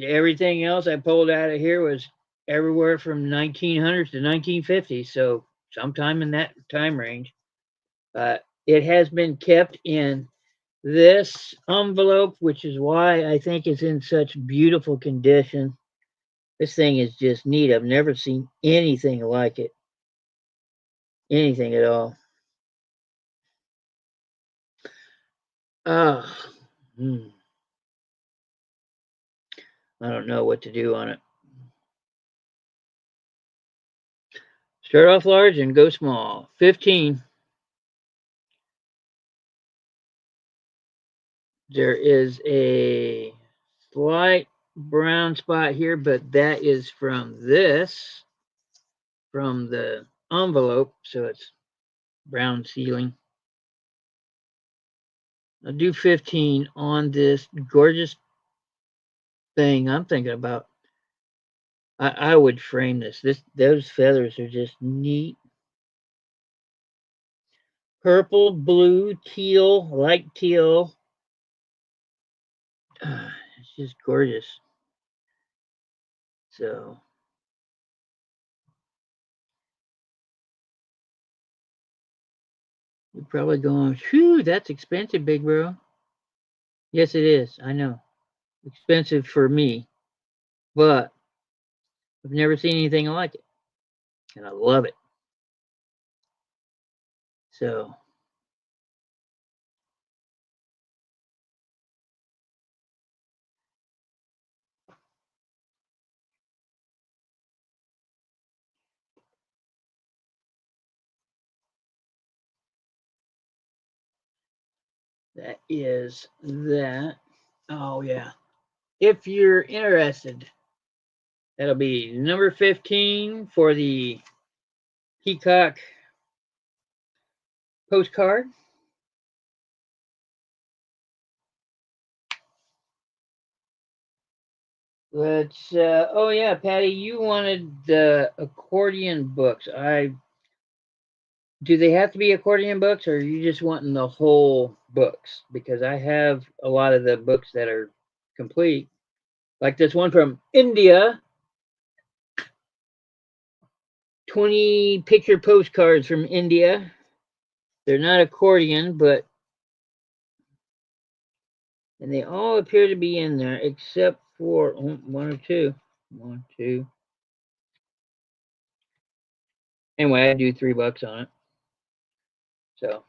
Everything else I pulled out of here was everywhere from 1900s to 1950s, so sometime in that time range. It has been kept in this envelope, which is why I think it's in such beautiful condition. This thing is just neat. I've never seen anything like it. Anything at all. Ah, hmm. I don't know what to do on it. Start off large and go small. 15. There is a slight brown spot here, but that is from this, from the envelope, so it's brown sealing. I'll do 15 on this gorgeous thing. I'm thinking about. I would frame this. Those feathers are just neat. Purple, blue, teal, light teal. It's just gorgeous. So you're probably going, phew, that's expensive, big bro. Yes, it is. I know. Expensive for me, but I've never seen anything like it. And I love it. So that is that. Oh, yeah. If you're interested, that'll be number 15 for the Peacock postcard. Let's. Oh yeah, Patty, you wanted the accordion books. I do. They have to be accordion books, or are you just wanting the whole books? Because I have a lot of the books that are complete, like this one from India. 20 picture postcards from India. They're not accordion, but and they all appear to be in there except for one or two. One, two. Anyway, I do $3 on it. So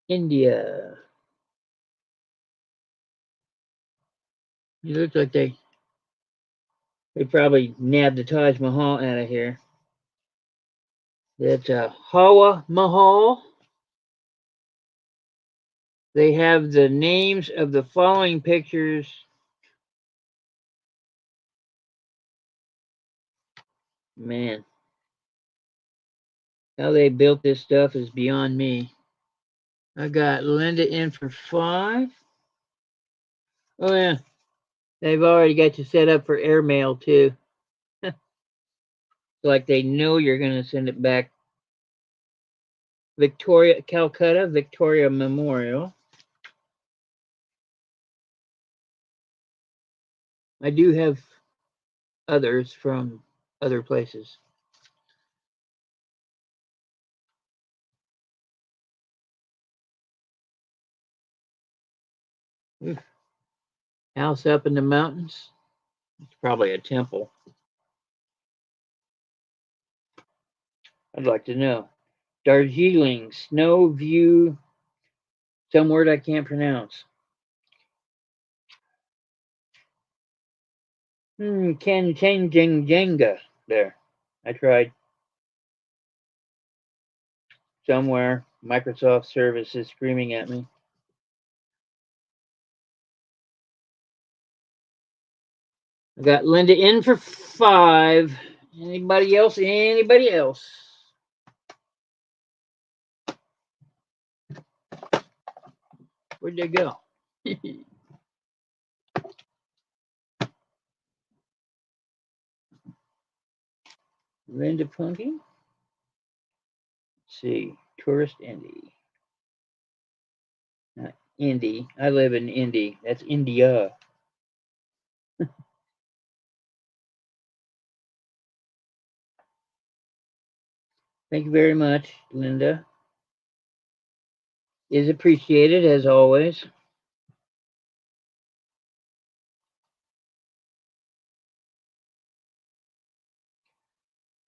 India. It looks like they probably nabbed the Taj Mahal out of here. That's a Hawa Mahal. They have the names of the following pictures. Man, how they built this stuff is beyond me. I got Linda in for 5. Oh yeah, they've already got you set up for airmail too. Like they know you're gonna send it back. Victoria, Calcutta, Victoria Memorial. I do have others from other places. Oof. House up in the mountains. It's probably a temple. I'd like to know. Darjeeling, snow view, some word I can't pronounce. Kanchenjunga. There. I tried. Somewhere. Microsoft service is screaming at me. I got Linda in for 5. Anybody else? Anybody else? Where'd they go? Linda Punky. Let's see. Tourist Indy. Indy. I live in Indy. That's India. Thank you very much, Linda. Is appreciated as always.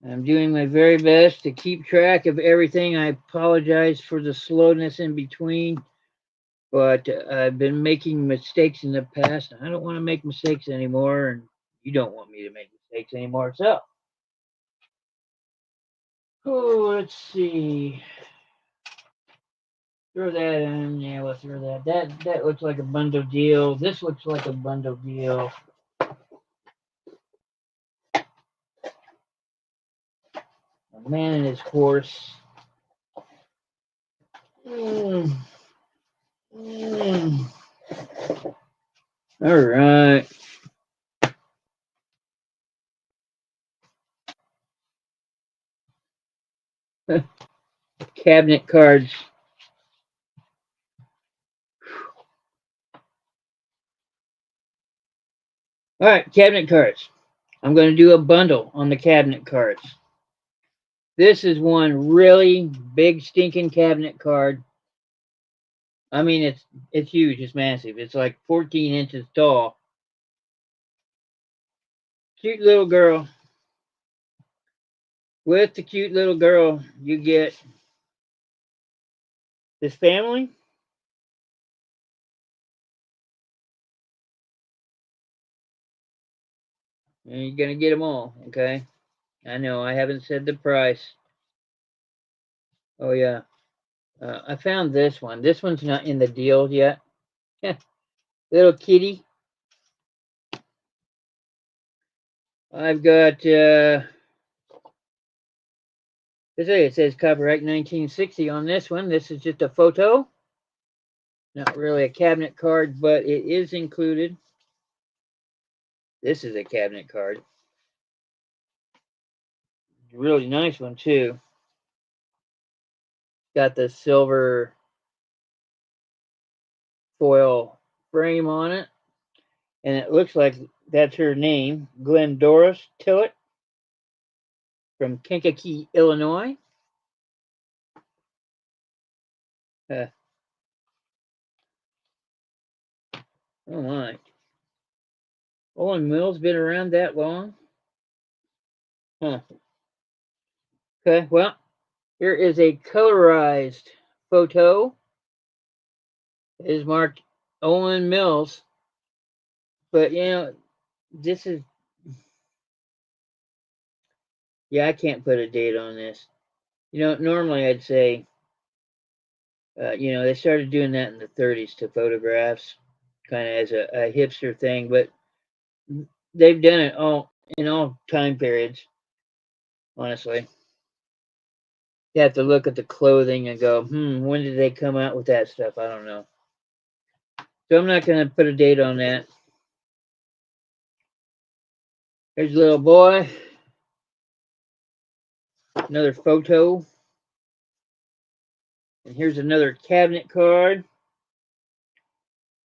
I'm doing my very best to keep track of everything. I apologize for the slowness in between, but I've been making mistakes in the past. And I don't want to make mistakes anymore, and you don't want me to make mistakes anymore. So, oh, let's see. Throw that in. Yeah, we'll throw that. That looks like a bundle deal. This looks like a bundle deal. A man and his horse. Mm. Mm. All right. Cabinet cards. All right, cabinet cards. I'm going to do a bundle on the cabinet cards. This is one really big stinking cabinet card. I mean, it's huge. It's massive. It's like 14 inches tall. Cute little girl. With the cute little girl, you get this family. And you're going to get them all, okay? I know, I haven't said the price. Oh, yeah. I found this one. This one's not in the deal yet. Little kitty. I've got, it says copyright 1960 on this one. This is just a photo. Not really a cabinet card, but it is included. This is a cabinet card. Really nice one, too. Got the silver foil frame on it. And it looks like that's her name, Glendoris Tillett from Kankakee, Illinois. Uh, oh my. Owen Mills been around that long? Huh. Okay, well, here is a colorized photo. It is marked Owen Mills. But, this is, yeah, I can't put a date on this. Normally I'd say, they started doing that in the 30s to photographs, kind of as a hipster thing, but they've done it all in all time periods, honestly. You have to look at the clothing and go, when did they come out with that stuff? I don't know. So I'm not going to put a date on that. Here's a little boy. Another photo. And here's another cabinet card.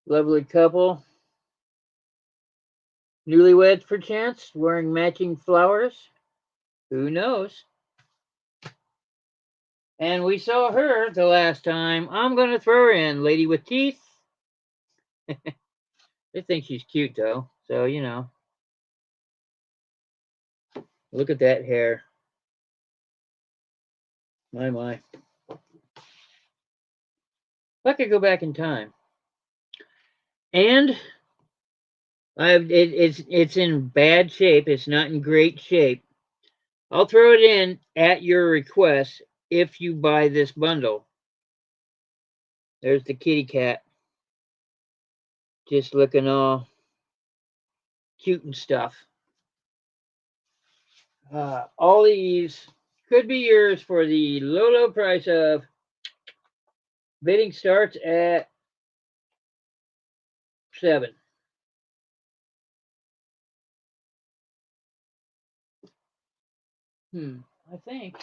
Lovely couple. Newlyweds, perchance, wearing matching flowers. Who knows? And we saw her the last time. I'm going to throw her in. Lady with teeth. I think she's cute, though. So, look at that hair. My, my. If I could go back in time. And it's in bad shape. It's not in great shape. I'll throw it in at your request if you buy this bundle. There's the kitty cat. Just looking all cute and stuff. All these could be yours for the low price of, bidding starts at $7. I think.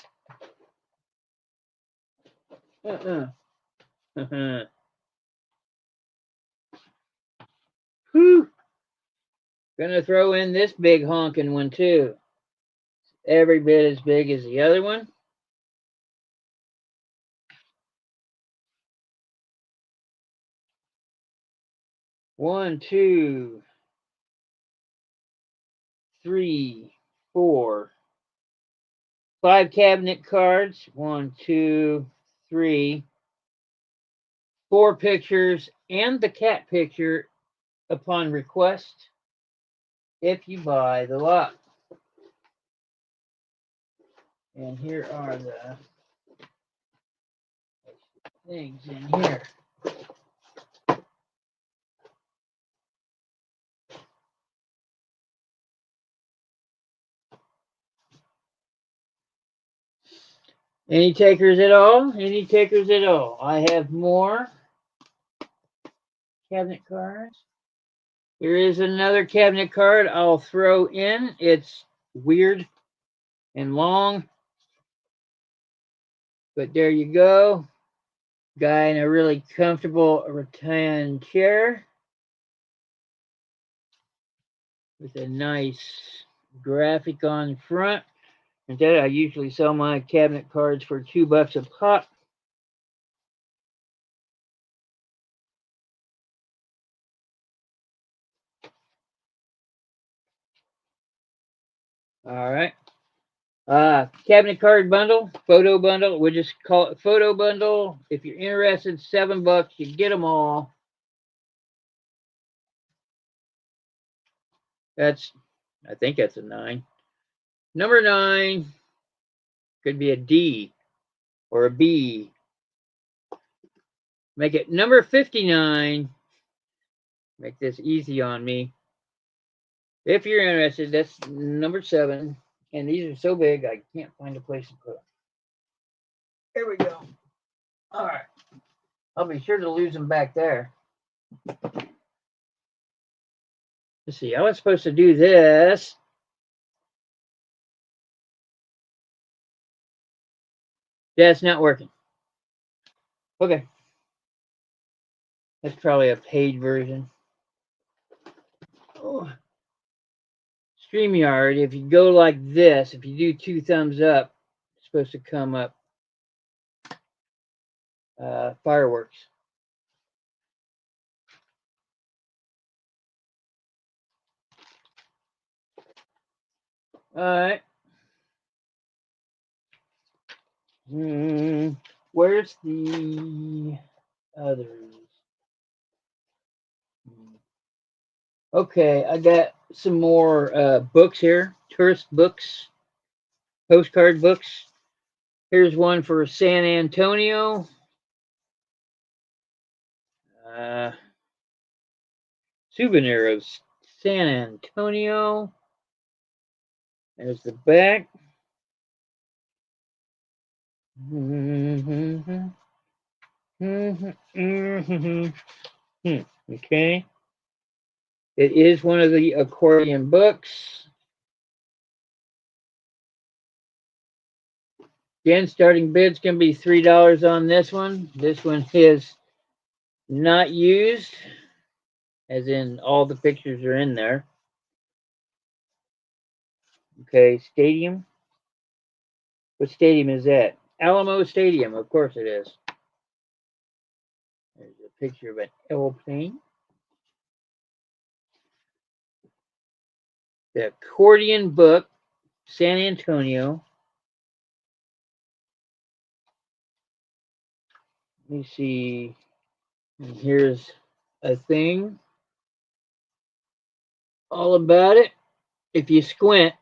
Whew. Gonna throw in this big honking one too. Every bit as big as the other one. One, two, three, four, 5 cabinet cards. 1, 2, 3, 4 pictures, and the cat picture upon request if you buy the lot. And here are the things in here. Any takers at all? Any takers at all? I have more cabinet cards. Here is another cabinet card I'll throw in. It's weird and long, but there you go. Guy in a really comfortable rattan chair with a nice graphic on front. And that I usually sell my cabinet cards for $2 a pop. All right. Cabinet card bundle, photo bundle. We'll just call it photo bundle. If you're interested, $7. You get them all. I think that's a 9. Number 9 could be a D or a B. Make it number 59. Make this easy on me. If you're interested, that's number 7. And these are so big, I can't find a place to put them. There we go. All right. I'll be sure to lose them back there. Let's see. I was supposed to do this. Yeah, it's not working. Okay. That's probably a paid version. Oh. StreamYard, if you go like this, if you do 2 thumbs up, it's supposed to come up fireworks. All right. Where's the others? Okay, I got some more books here. Tourist books, postcard books. Here's one for San Antonio. Souvenir of San Antonio. There's the back. Okay. It is one of the accordion books. Again, starting bids can be $3 on this one. This one is not used, as in all the pictures are in there. Okay, stadium. What stadium is that? Alamo Stadium, of course it is. There's a picture of an airplane. The accordion book, San Antonio. Let me see. And here's a thing all about it. If you squint,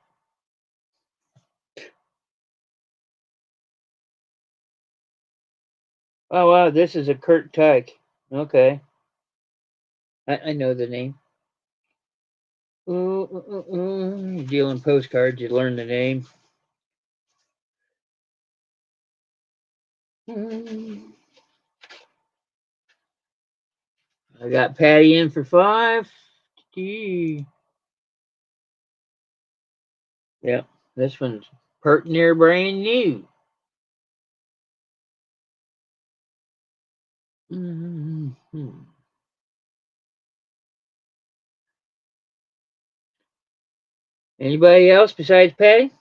oh wow, this is a Kurt Tyke. Okay, I know the name. Dealing postcards, you learn the name. I got Patty in for 5. Yep, this one's pert near brand new. Anybody else besides Patty?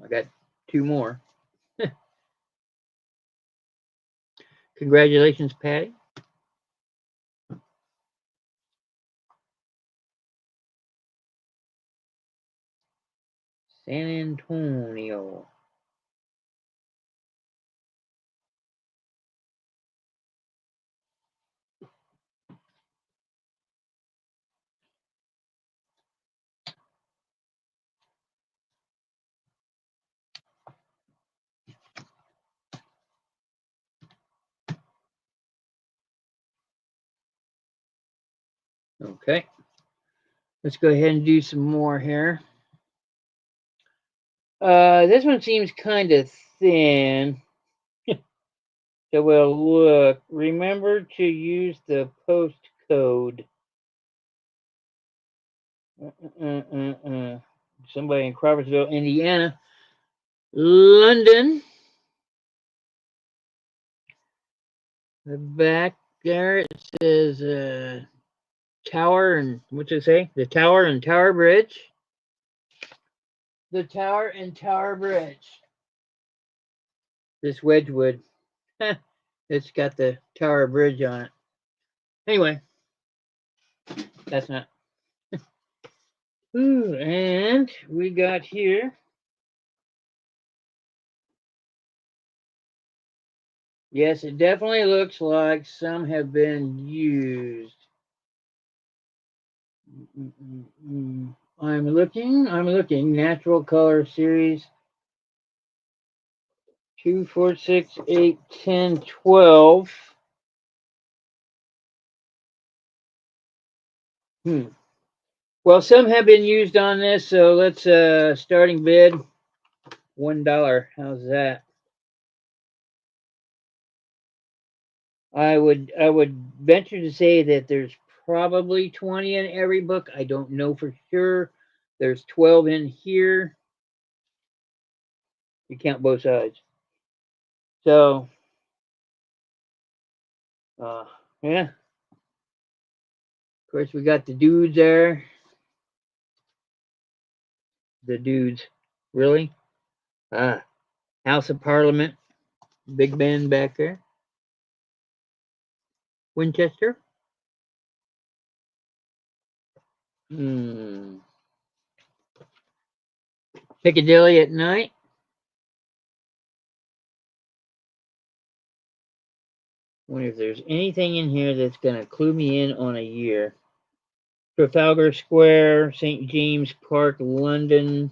I got two more. Congratulations, Patty. San Antonio. Okay. Let's go ahead and do some more here. This one seems kind of thin. So we'll look. Remember to use the post code. Somebody in Crawfordsville, Indiana. London. The back there it says Tower and what's it say? The Tower and Tower Bridge. The Tower and Tower Bridge. This Wedgwood. It's got the Tower Bridge on it. Anyway, that's not. Ooh, and we got here. Yes, it definitely looks like some have been used. I'm looking. Natural Color Series 2, 4, 6, 8, 10, 12. Well, some have been used on this, so let's starting bid $1. How's that? I would venture to say that there's probably 20 in every book. I don't know for sure. There's 12 in here. You count both sides. So, yeah. Of course, we got the dudes there. The dudes, really? House of Parliament, Big Ben back there. Winchester. Piccadilly at night. Wonder if there's anything in here that's going to clue me in on a year. Trafalgar Square, St. James Park, London.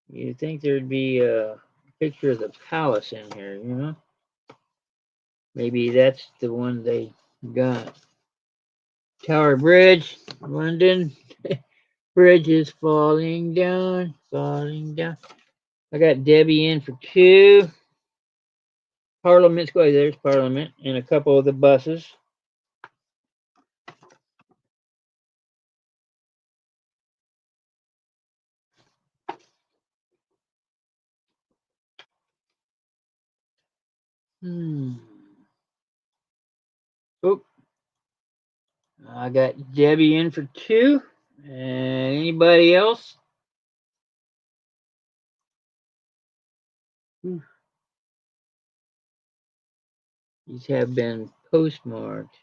You'd think there'd be a picture of the palace in here, you know? Maybe that's the one they got. Tower Bridge, London. Bridge is falling down, falling down. I got Debbie in for 2. Parliament Square, there's Parliament, and a couple of the buses. Oh, I got Debbie in for 2. And anybody else? These have been postmarked.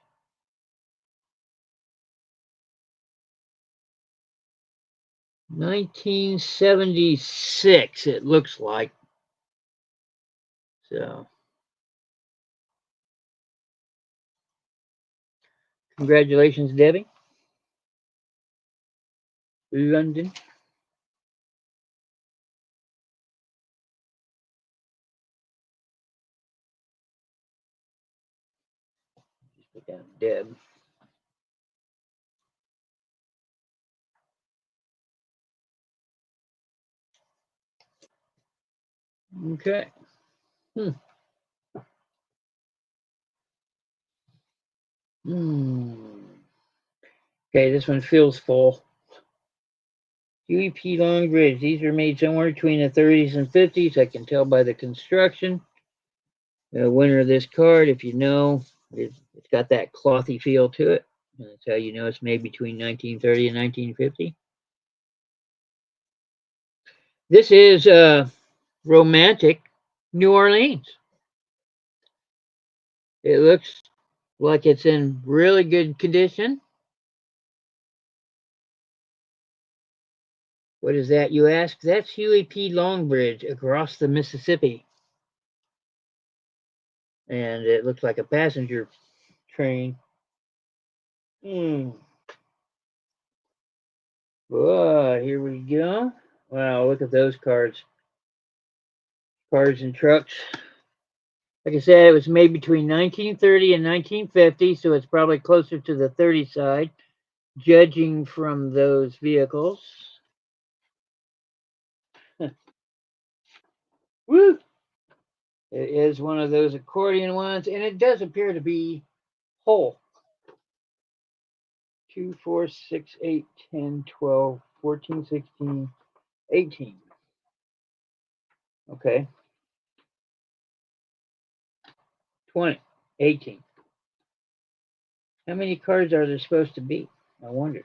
1976, it looks like. So, congratulations, Debbie. London. Just put down Deb. Okay. Okay, this one feels full. Huey P. Long Bridge. These were made somewhere between the 30s and 50s. I can tell by the construction. The winner of this card, if you know, it's got that clothy feel to it. And that's how you know it's made between 1930 and 1950. This is romantic New Orleans. It looks like it's in really good condition. What is that, you ask? That's Huey P. Longbridge across the Mississippi. And it looks like a passenger train. Whoa, here we go. Wow, look at those cards. Cars and trucks. Like I said, it was made between 1930 and 1950, so it's probably closer to the 30 side, judging from those vehicles. Woo! It is one of those accordion ones, and it does appear to be whole. 2, 4, 6, 8, 10, 12, 14, 16, 18. Okay. 20, 18. How many cards are there supposed to be? I wonder.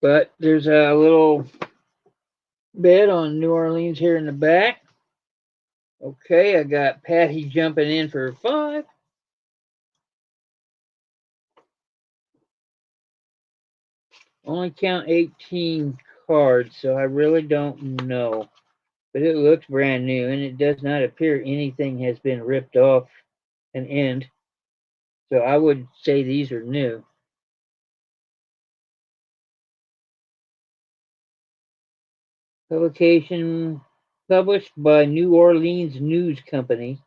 But there's a little bit on New Orleans here in the back. Okay, I got Patty jumping in for 5. Only count 18 cards, so I really don't know. But it looks brand new, and it does not appear anything has been ripped off an end. So I would say these are new. Publication published by New Orleans News Company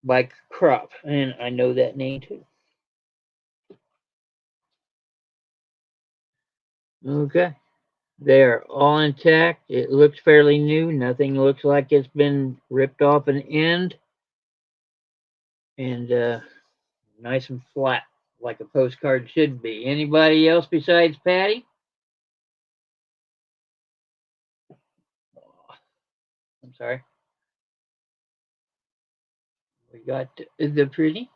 by Crop, and I know that name too. Okay. They are all intact. It looks fairly new. Nothing looks like it's been ripped off an end. And nice and flat, like a postcard should be. Anybody else besides Patty? I'm sorry. We got the pretty.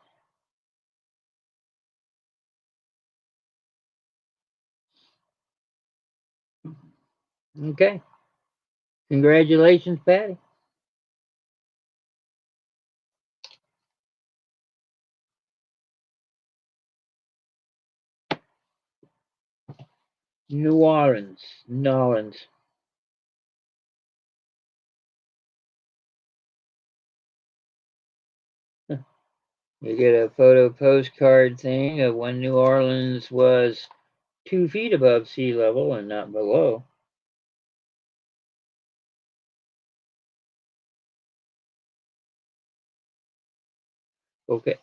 Okay. Congratulations, Patty. New Orleans. New Orleans. You get a photo postcard thing of when New Orleans was 2 feet above sea level and not below. Okay.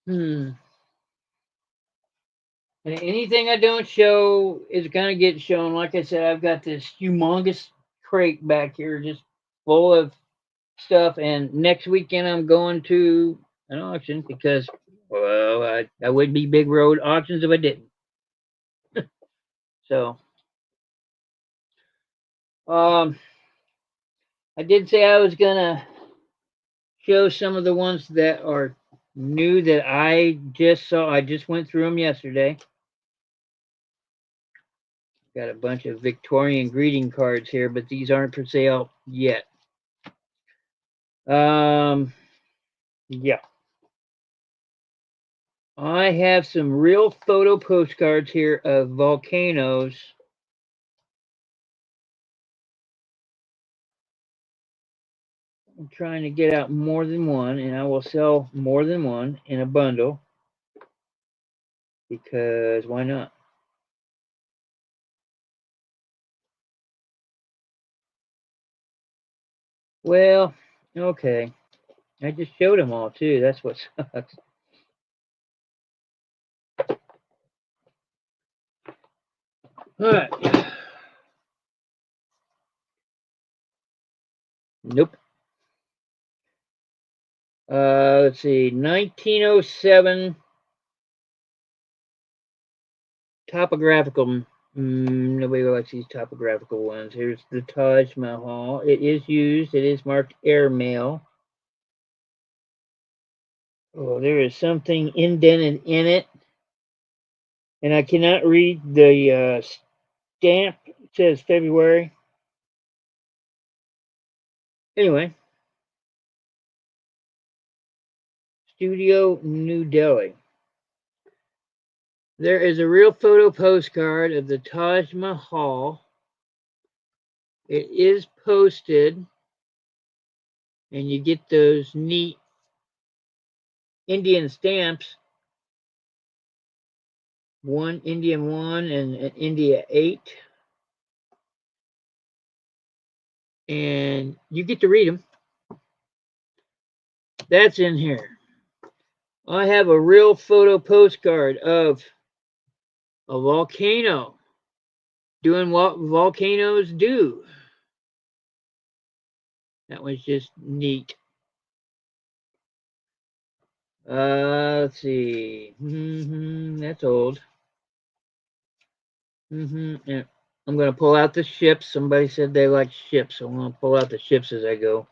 And anything I don't show is gonna get shown. Like I said, I've got this humongous crate back here just full of stuff, and next weekend I'm going to an auction because, well, I would be big road auctions if I didn't. So, um, I did say I was gonna show some of the ones that are new that I just saw. I just went through them yesterday. Got a bunch of Victorian greeting cards here, but these aren't for sale yet. Yeah. I have some real photo postcards here of volcanoes. I'm trying to get out more than one, and I will sell more than one in a bundle because why not? Well, okay. I just showed them all too. That's what sucks. All right. Nope. Let's see. 1907 topographical Nobody likes these topographical ones. Here's the Taj Mahal. It is used. It is marked airmail. Oh, there is something indented in it, and I cannot read the stamp. It says February. Anyway, Studio New Delhi. There is a real photo postcard of the Taj Mahal. It is posted, and you get those neat Indian stamps. One Indian 1 and an India 8. And you get to read them. That's in here. I have a real photo postcard of a volcano doing what volcanoes do. That was just neat. Let's see. That's old. Yeah. I'm going to pull out the ships. Somebody said they like ships, so I'm going to pull out the ships as I go.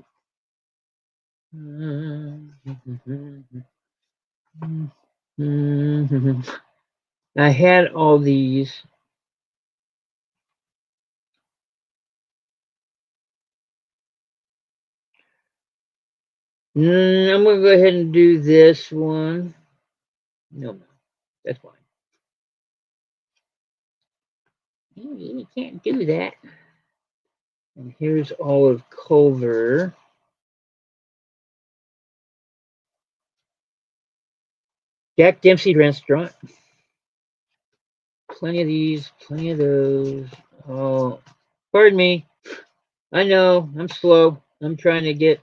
I had all these. I'm going to go ahead and do this one. No, that's fine. You can't do that. And here's Olive Culver. Jack Dempsey Restaurant. Plenty of these, plenty of those. Oh, pardon me. I know, I'm slow. I'm trying to get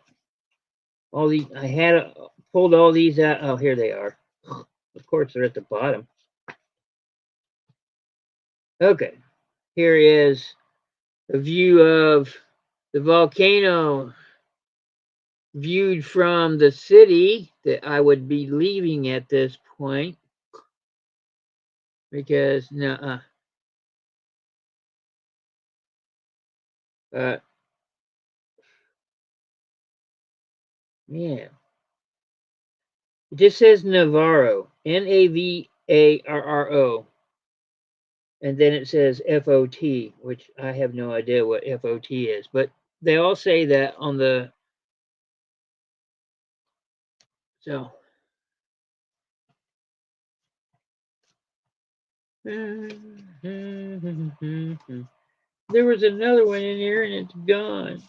all these. I had pulled all these out. Oh, here they are. Of course, they're at the bottom. Okay, here is a view of the volcano viewed from the city that I would be leaving at this point. Because, no, yeah. It just says Navarro, Navarro, and then it says FOT, which I have no idea what FOT is, but they all say that on the, so. There was another one in here and it's gone.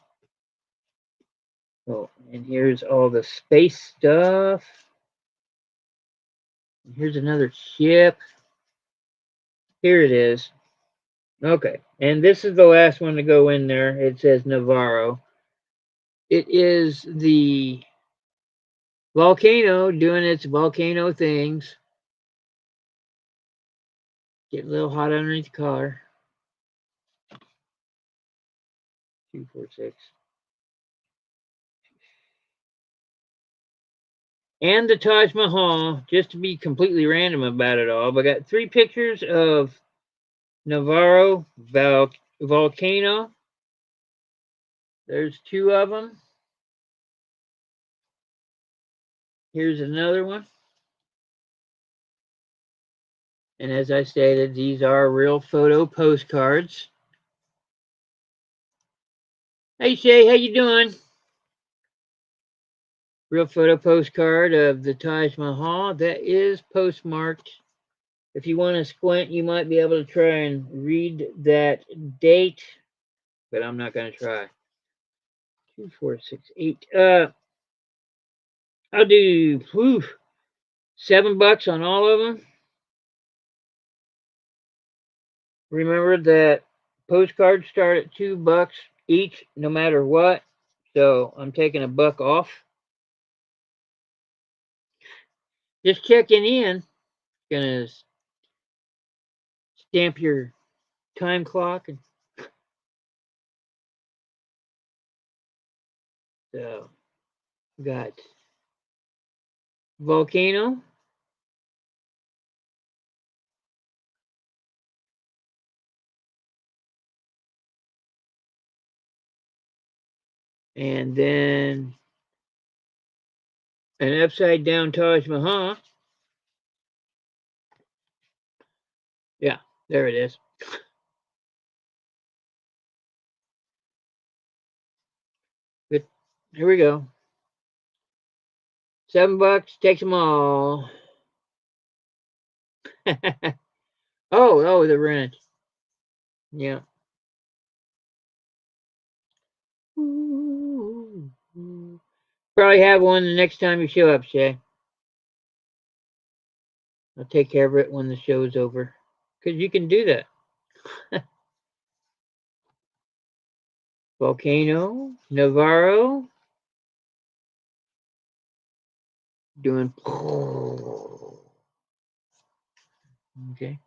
Oh, and here's all the space stuff. Here's another ship. Here it is. Okay, and this is the last one to go in there. It says Navarro. It is the volcano doing its volcano things. Get a little hot underneath the car. 246. And the Taj Mahal, just to be completely random about it all. But I got 3 pictures of Navarro volcano. There's 2 of them. Here's another one. And as I stated, these are real photo postcards. Hey Shay, how you doing? Real photo postcard of the Taj Mahal that is postmarked. If you want to squint, you might be able to try and read that date, but I'm not going to try. 2, 4, 6, 8. I'll do $7 on all of them. Remember that postcards start at $2 each, no matter what. So I'm taking $1 off. Just checking in. Gonna stamp your time clock and so got volcano. And then an upside down Taj Mahal. Yeah, there it is. Good. Here we go. $7 takes them all. Oh, the rent. Yeah. Probably have one the next time you show up, Shay. I'll take care of it when the show's over. Because you can do that. Volcano, Navarro, doing. Okay.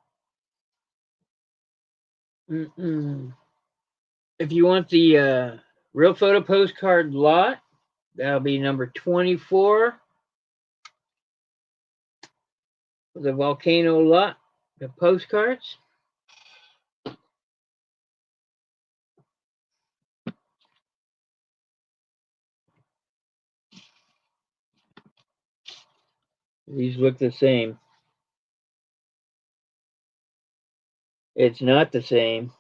If you want the real photo postcard lot, that'll be number 24. The volcano lot, the postcards. These look the same. It's not the same.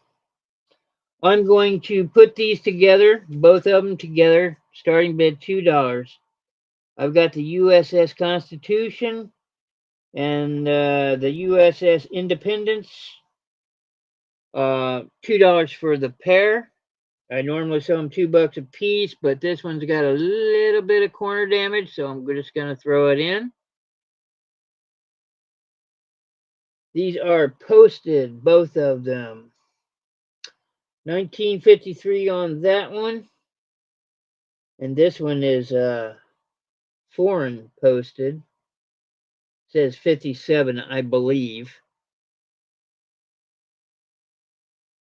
I'm going to put these together, both of them together, starting bid $2. I've got the USS Constitution and the USS Independence. $2 for the pair. I normally sell them $2 a piece, but this one's got a little bit of corner damage, so I'm just going to throw it in. These are posted, both of them. 1953 on that one. And this one is foreign posted. It says 57, I believe.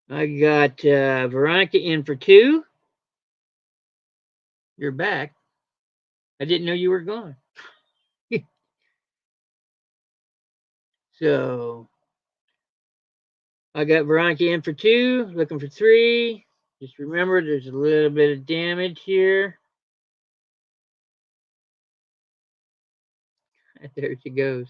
I got Veronica in for 2. You're back. I didn't know you were gone. So I got Veronica in for 2, looking for 3. Just remember there's a little bit of damage here. There she goes.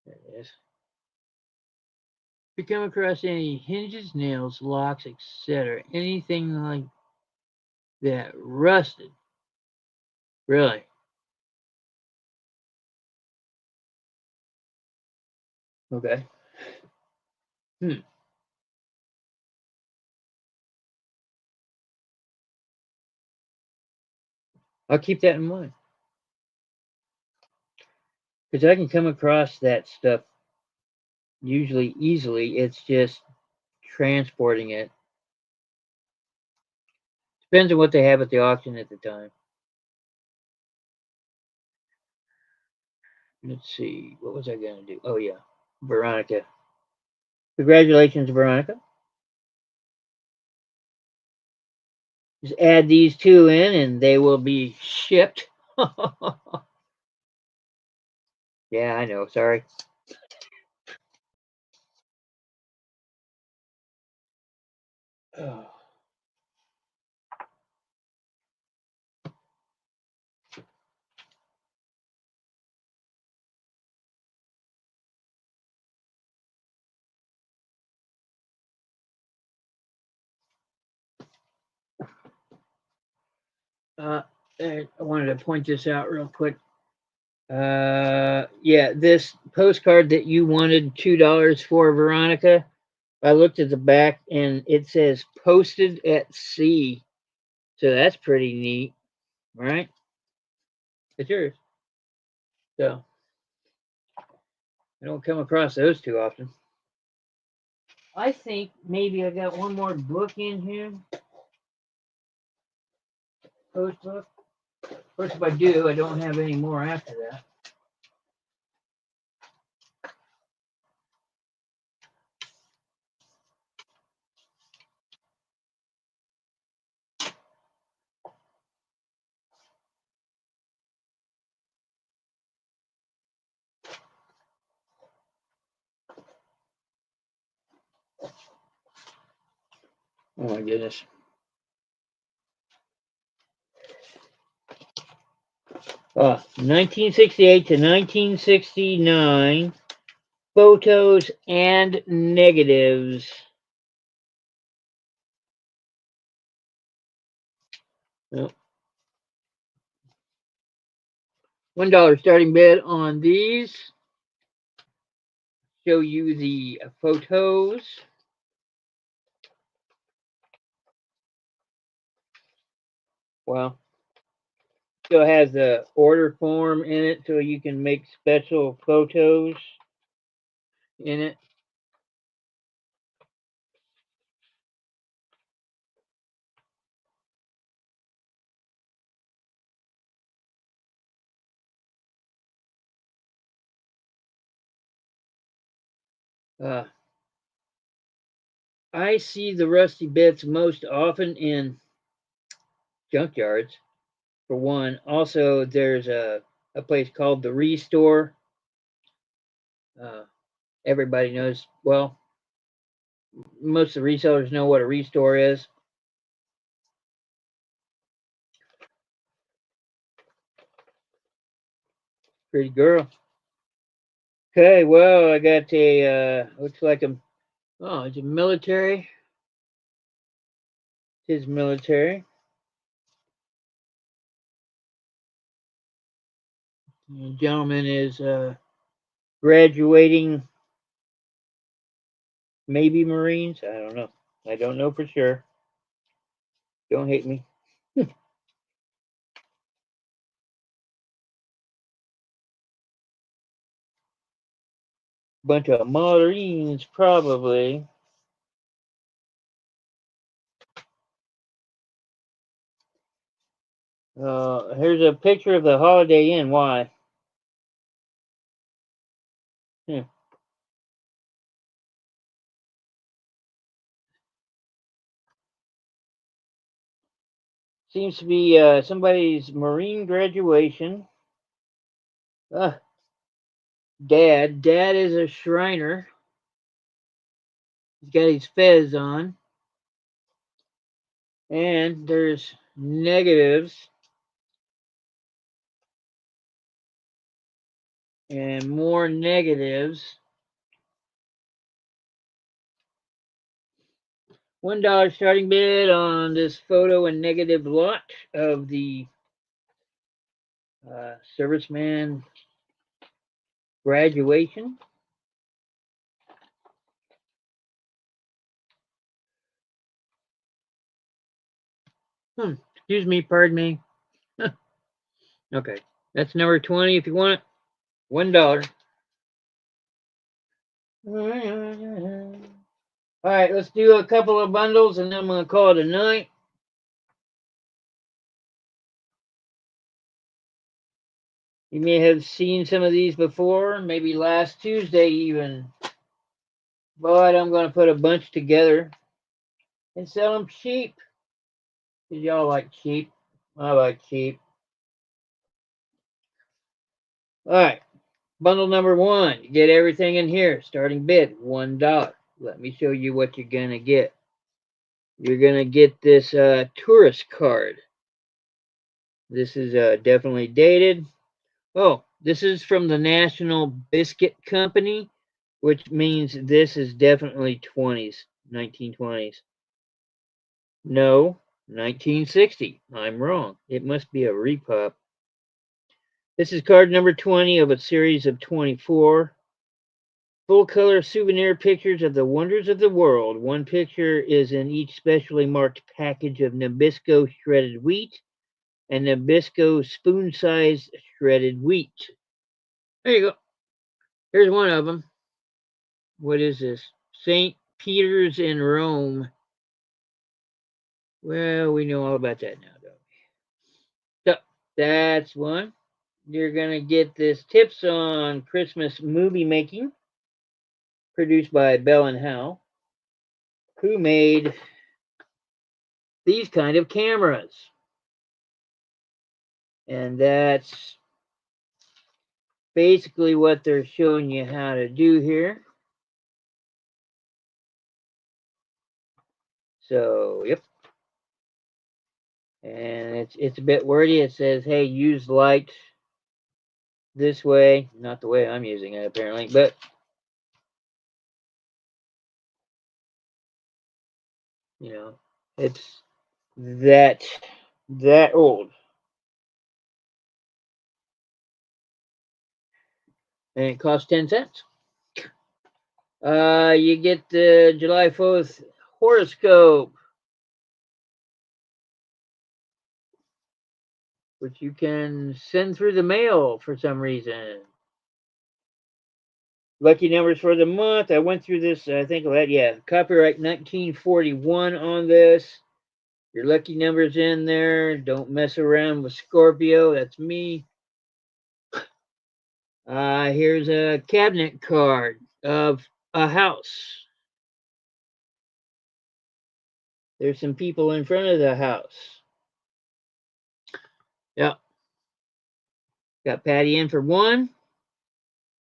There it is. If you come across any hinges, nails, locks, etc., anything like that rusted, really. Okay. I'll keep that in mind. Because I can come across that stuff usually easily. It's just transporting it. Depends on what they have at the auction at the time. Let's see. What was I going to do? Oh, yeah. Veronica. Congratulations, Veronica. Just add these 2 in and they will be shipped. Yeah, I know. Sorry. Oh. I wanted to point this out real quick. Yeah, this postcard that you wanted $2 for, Veronica. I looked at the back and it says posted at sea. So that's pretty neat, right? It's yours. So I don't come across those too often. I think maybe I got one more book in here. Post book. Of course, if I do, I don't have any more after that. Oh my goodness. Uh, 1968 to 1969, photos and negatives. Oh, $1 starting bid on these. Show you the photos. Well, still has the order form in it so you can make special photos in it. Uh, I see the rusty bits most often in junkyards, for one. Also, there's a place called the Restore. Uh, Everybody knows, well, most of the resellers know what a Restore is. Pretty girl. Okay, well, I got a, looks like a, oh, it's a military. It is military. The gentleman is graduating, maybe Marines. I don't know. I don't know for sure. Don't hate me. Bunch of Marines, probably. Here's a picture of the Holiday Inn. Why? Hmm. Seems to be somebody's Marine graduation. Uh, Dad is a Shriner. He's got his fez on. And there's negatives and more negatives. $1 starting bid on this photo and negative lot of the serviceman graduation. Excuse me, pardon me. Okay, that's number 20 if you want it. $1. All right, let's do a couple of bundles and then I'm going to call it a night. You may have seen some of these before, maybe last Tuesday even. But I'm going to put a bunch together and sell them cheap. Because y'all like cheap. I like cheap. All right, bundle number one. You get everything in here. Starting bid, $1. Let me show you what you're going to get. You're going to get this tourist card. This is definitely dated. Oh, this is from the National Biscuit Company, which means this is definitely 20s, 1920s. No, 1960. I'm wrong. It must be a repop. This is card number 20 of a series of 24. Full color souvenir pictures of the wonders of the world. One picture is in each specially marked package of Nabisco shredded wheat and Nabisco spoon sized shredded wheat. There you go. Here's one of them. What is this? St. Peter's in Rome. Well, we know all about that now, don't we? So that's one. You're going to get this tips on Christmas movie making, produced by Bell and Howell, who made these kind of cameras. And that's basically what they're showing you how to do here. So, yep. And it's a bit wordy. It says, hey, use light this way. Not the way I'm using it, apparently. But, you know, it's that old. And it costs 10 cents. You get the July 4th horoscope, which you can send through the mail for some reason. Lucky numbers for the month. I went through this, I think, yeah, copyright 1941 on this. Your lucky numbers in there. Don't mess around with Scorpio. That's me. Here's a cabinet card of a house. There's some people in front of the house. Yep. Got Patty in for one.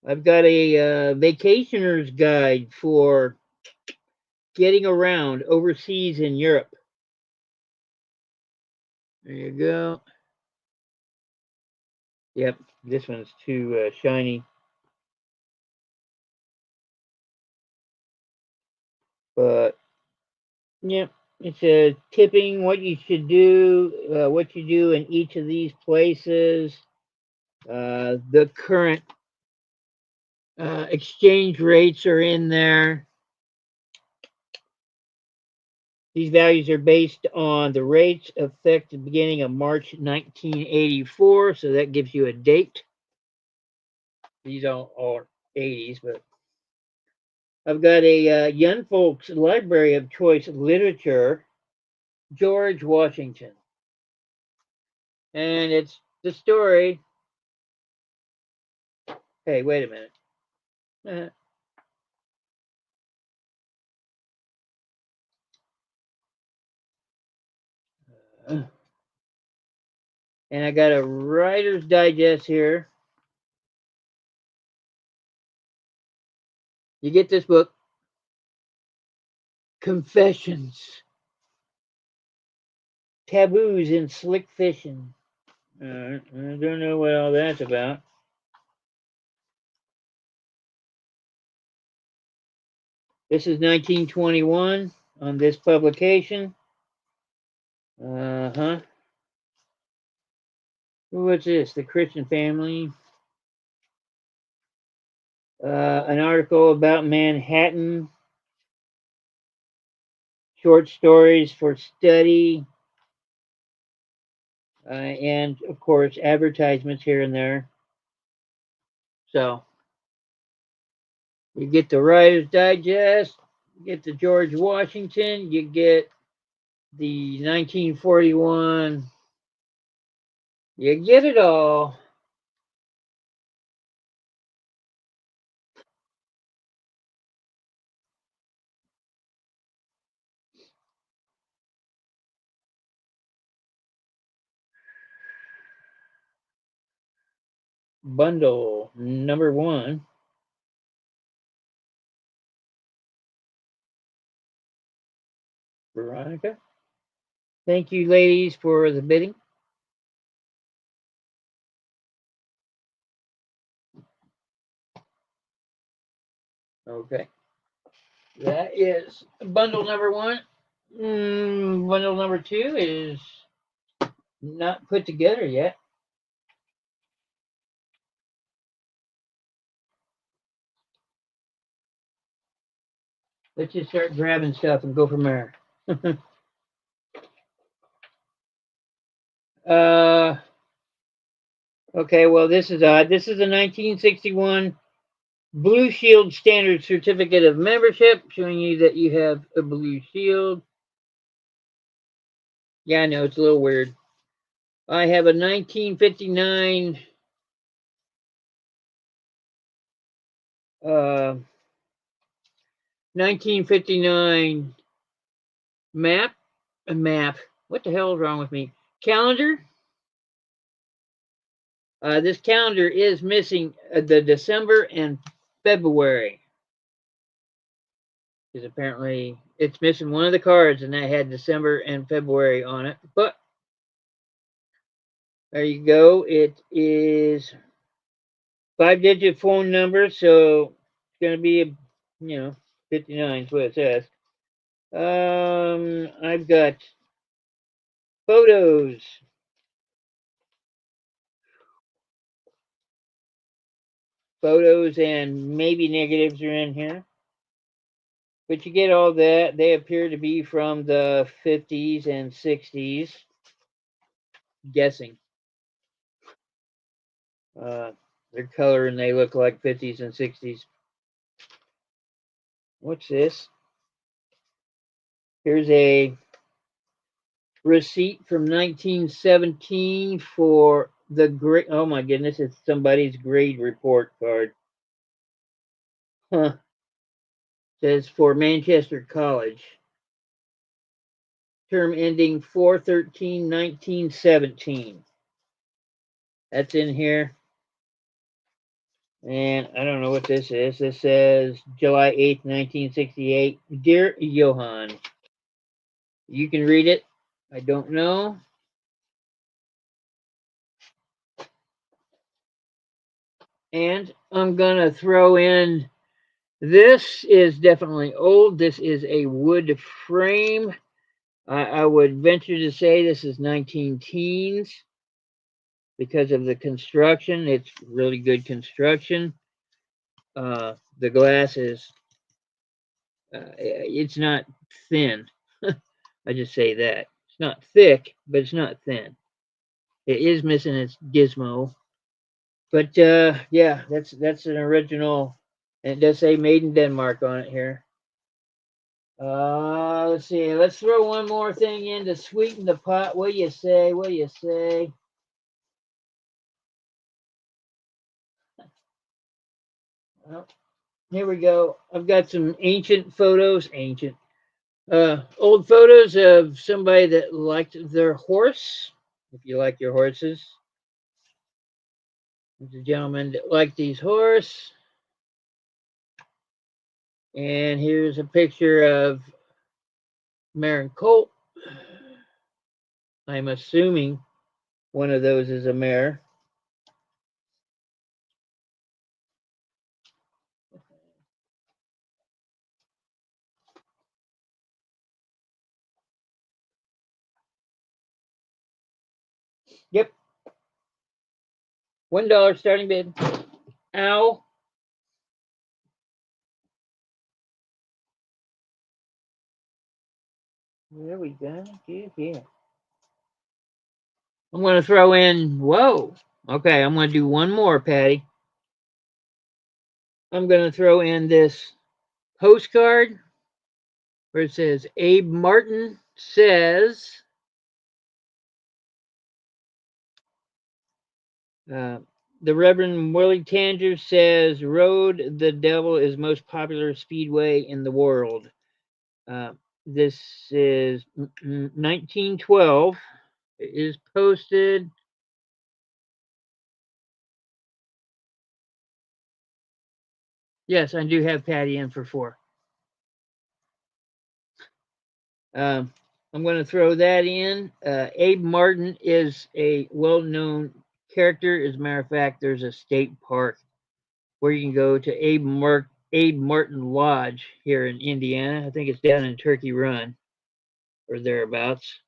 I've got a vacationer's guide for getting around overseas in Europe. There you go. Yep, this one's too shiny. But, yep, it says tipping, what you should do, what you do in each of these places, the current exchange rates are in there. These values are based on the rates effective beginning of March 1984, so that gives you a date. These all are 80s, but I've got a Young Folks Library of Choice Literature, George Washington. And it's the story. Hey, wait a minute. And I got a Writer's Digest here. You get this book, Confessions, Taboos in Slick Fishing. I don't know what all that's about. This is 1921 on this publication. Uh-huh. What's this? The Christian Family. An article about Manhattan. Short stories for study. And, of course, advertisements here and there. So, you get the Writer's Digest, you get the George Washington, you get the 1941. You get it all. Bundle number one. Veronica. Thank you, ladies, for the bidding. Okay. That is bundle number one. Bundle number two is not put together yet. Let's just start grabbing stuff and go from there. Okay, well, this is a 1961 Blue Shield Standard Certificate of Membership, showing you that you have a Blue Shield. Yeah, I know, it's a little weird. I have a 1959 1959 map. A map. What the hell is wrong with me? Calendar. This calendar is missing the December and February. Because apparently it's missing one of the cards, and that had December and February on it. But there you go. It is 5-digit phone number, so it's gonna be a 59 is what it says. I've got photos, and maybe negatives are in here. But you get all that. They appear to be from the 50s and 60s. Guessing. Their color and they look like 50s and 60s. What's this? Here's a receipt from 1917 for the grade. Oh my goodness, it's somebody's grade report card. Huh. Says for Manchester College. Term ending 4/13/1917. That's in here. And I don't know what this is. This says July 8th, 1968. Dear Johann, you can read it. I don't know. And I'm going to throw in, this is definitely old. This is a wood frame. I would venture to say this is 19 teens because of the construction. It's really good construction. The glass is, it's not thin. I just say that. It's not thick, but it's not thin. It is missing its gizmo. But yeah, that's an original. And it does say made in Denmark on it here. Let's see. Let's throw one more thing in to sweeten the pot. What do you say? What do you say? Well, here we go. I've got some ancient photos. Old photos of somebody that liked their horse. If you like your horses, there's a gentleman that liked his horse. And here's a picture of Marin Colt. I'm assuming one of those is a mare. Yep. $1 starting bid. Ow. There we go. Yeah. I'm going to throw in, whoa. Okay, I'm going to do one more, Patty. I'm going to throw in this postcard where it says Abe Martin says, the Reverend Willie Tanger says, Road the Devil is most popular speedway in the world. This is 1912. It is posted. Yes, I do have Patty in for 4. I'm going to throw that in. Abe Martin is a well-known character. As a matter of fact, there's a state park where you can go to Abe Martin Lodge here in Indiana. I think it's down in Turkey Run or thereabouts.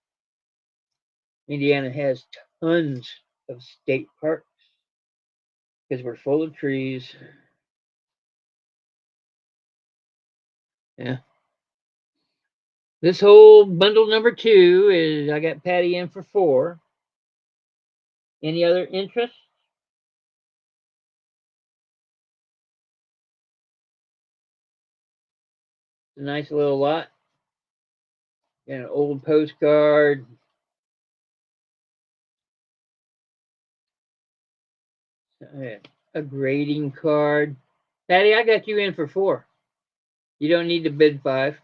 Indiana has tons of state parks because we're full of trees. Yeah. This whole bundle number 2 is, I got Patty in for 4. Any other interest? It's a nice little lot. An old postcard. A grading card. Patty, I got you in for 4. You don't need to bid 5.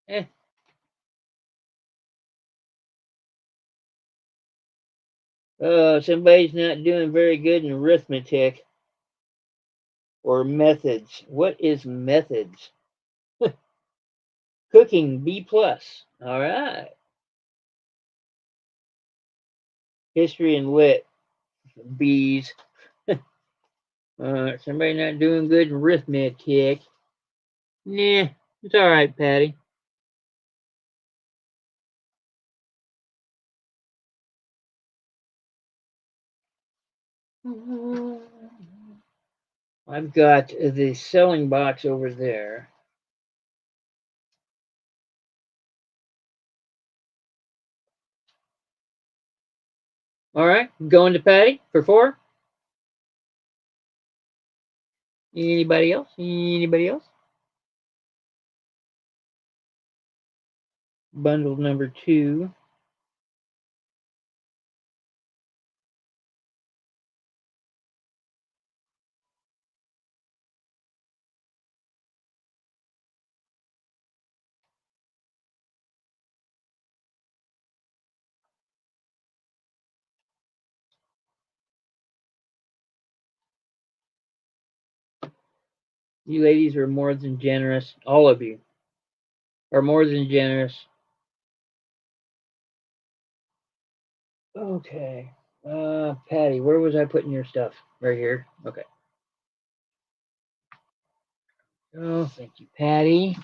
Eh. Somebody's not doing very good in arithmetic or methods. What is methods? Cooking, B plus. All right. History and lit, B's. Somebody not doing good in arithmetic. Nah, it's all right, Patty. I've got the selling box over there. All right, going to Patty for 4. Anybody else? Anybody else? Bundle number 2. You ladies are more than generous. All of you are more than generous. Okay. Patty, where was I putting your stuff? Right here. Okay. Oh, thank you, Patty.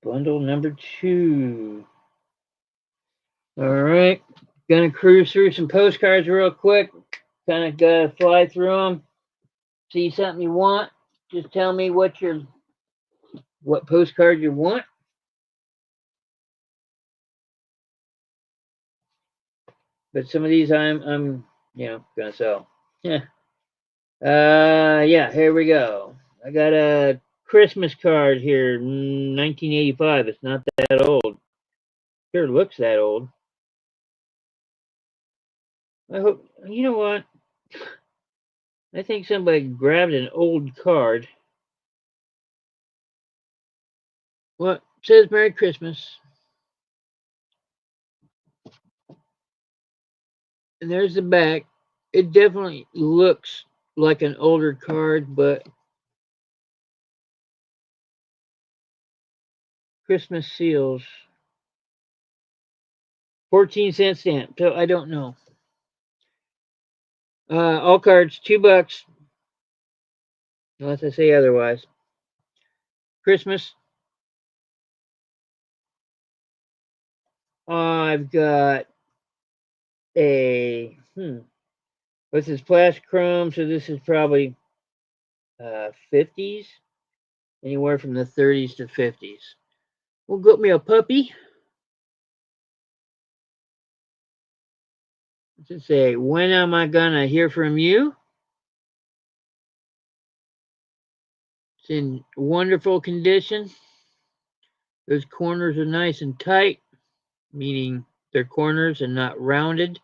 Bundle number 2. All right. Gonna cruise through some postcards real quick. Kind of gotta fly through them. See something you want? Just tell me what postcard you want. But some of these I'm gonna sell. Yeah. Yeah. Here we go. I got a Christmas card here, 1985. It's not that old. Sure looks that old. I hope you know what. I think somebody grabbed an old card. Well, it says Merry Christmas. And there's the back. It definitely looks like an older card, but Christmas seals. 14-cent stamp. So I don't know. All cards, $2, unless I say otherwise. Christmas. I've got a what's this plastic chrome? So this is probably 50s, anywhere from the 30s to 50s. We'll get me a puppy. What's it say? When am I gonna hear from you? It's in wonderful condition. Those corners are nice and tight, meaning they're corners and not rounded.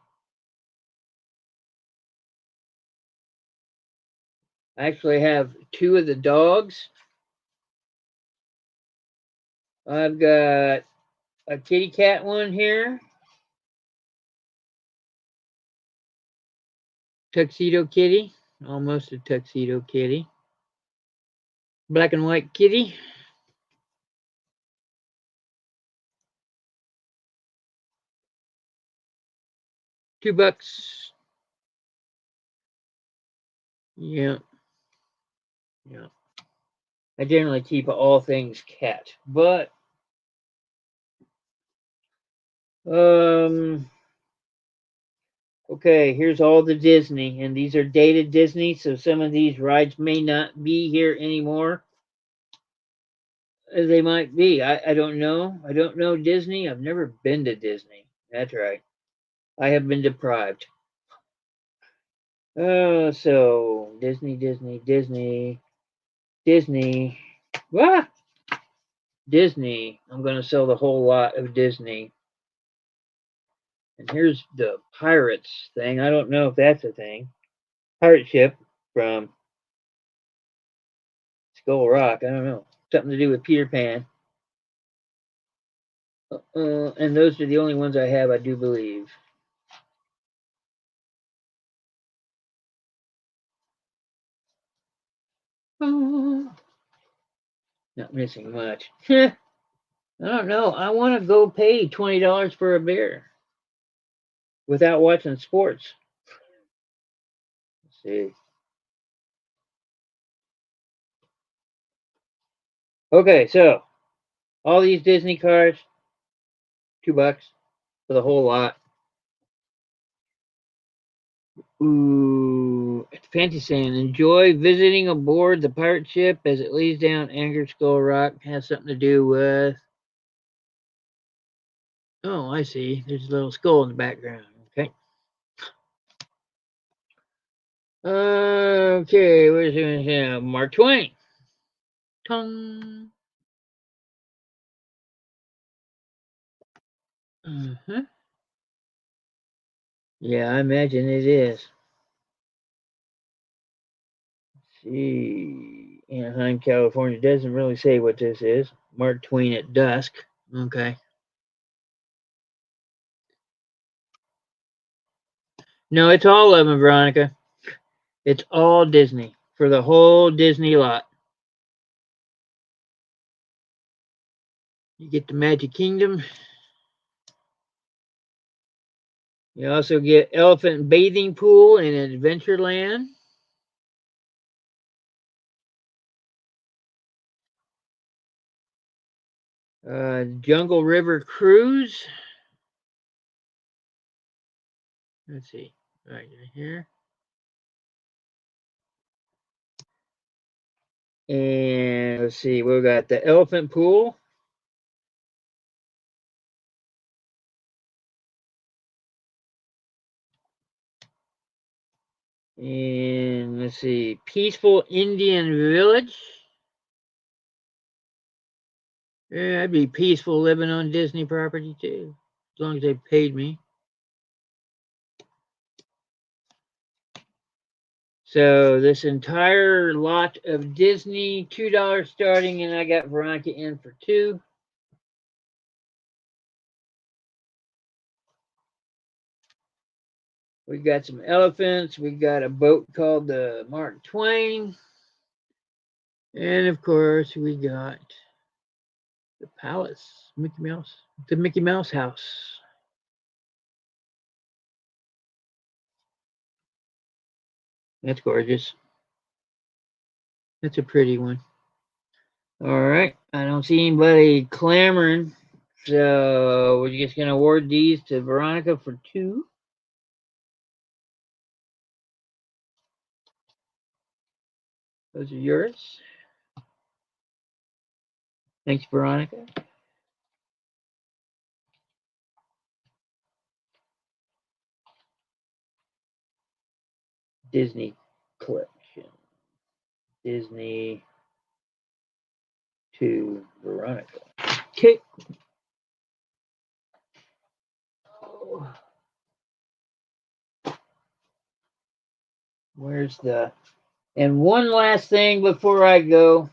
I actually have 2 of the dogs. I've got a kitty cat one here. Tuxedo kitty. Almost a tuxedo kitty. Black and white kitty. $2. Yeah. Yeah. I generally keep all things cat. But okay, here's all the Disney, and these are dated Disney, so some of these rides may not be here anymore. They might be. I don't know. I don't know Disney. I've never been to Disney. That's right. I have been deprived. Oh, so Disney, Disney, Disney, Disney. Ah! Disney. I'm going to sell the whole lot of Disney. And here's the Pirates thing. I don't know if that's a thing. Pirate ship from Skull Rock. I don't know. Something to do with Peter Pan. And those are the only ones I have, I do believe. Not missing much. I don't know. I want to go pay $20 for a beer without watching sports. Let's see. Okay, so all these Disney cards, $2 for the whole lot. Ooh, Fancy saying, enjoy visiting aboard the pirate ship as it lays down anchor. Skull Rock has something to do with. Oh, I see. There's a little skull in the background. Okay. Okay, where's it? Mark Twain. Tongue. Uh-huh. Yeah, I imagine it is. Let's see. Anaheim, California. Doesn't really say what this is. Mark Twain at dusk. Okay. No, it's all of them, Veronica. It's all Disney for the whole Disney lot. You get the Magic Kingdom. You also get Elephant Bathing Pool in Adventureland. Jungle River Cruise. Let's see. Right here. And let's see, we've got the Elephant Pool. And let's see, Peaceful Indian Village. Yeah, I'd be peaceful living on Disney property too, as long as they paid me. So this entire lot of Disney, $2 starting, and I got Veronica in for $2. We got some elephants. We got a boat called the Mark Twain. And of course, we got the palace, Mickey Mouse, the Mickey Mouse house. That's gorgeous. That's a pretty one. All right. I don't see anybody clamoring. So we're just going to award these to Veronica for $2. Those are yours. Thanks, Veronica. Disney collection. Disney to Veronica. Okay. Oh. Where's the... And one last thing before I go.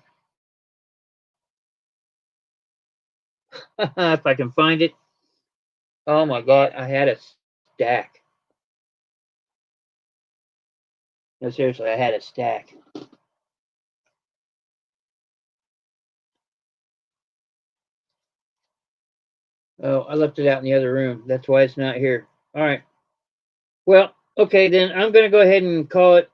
If I can find it. Oh my God, I had a stack. No, seriously, I had a stack. Oh, I left it out in the other room. That's why it's not here. All right. Well, okay, then I'm going to go ahead and call it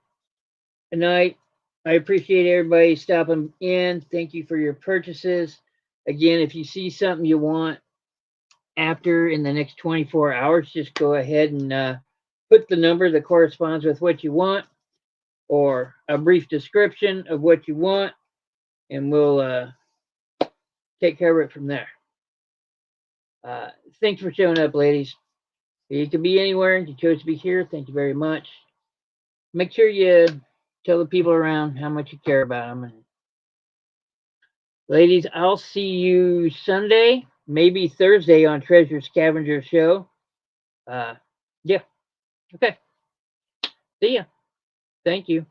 a night. I appreciate everybody stopping in. Thank you for your purchases. Again, if you see something you want after in the next 24 hours, just go ahead and put the number that corresponds with what you want or a brief description of what you want, and we'll take care of it from there. Thanks for showing up, ladies. You could be anywhere. You chose to be here. Thank you very much. Make sure you tell the people around how much you care about them. And ladies, I'll see you Sunday, maybe Thursday on Treasure Scavenger Show. Yeah. Okay. See ya. Thank you.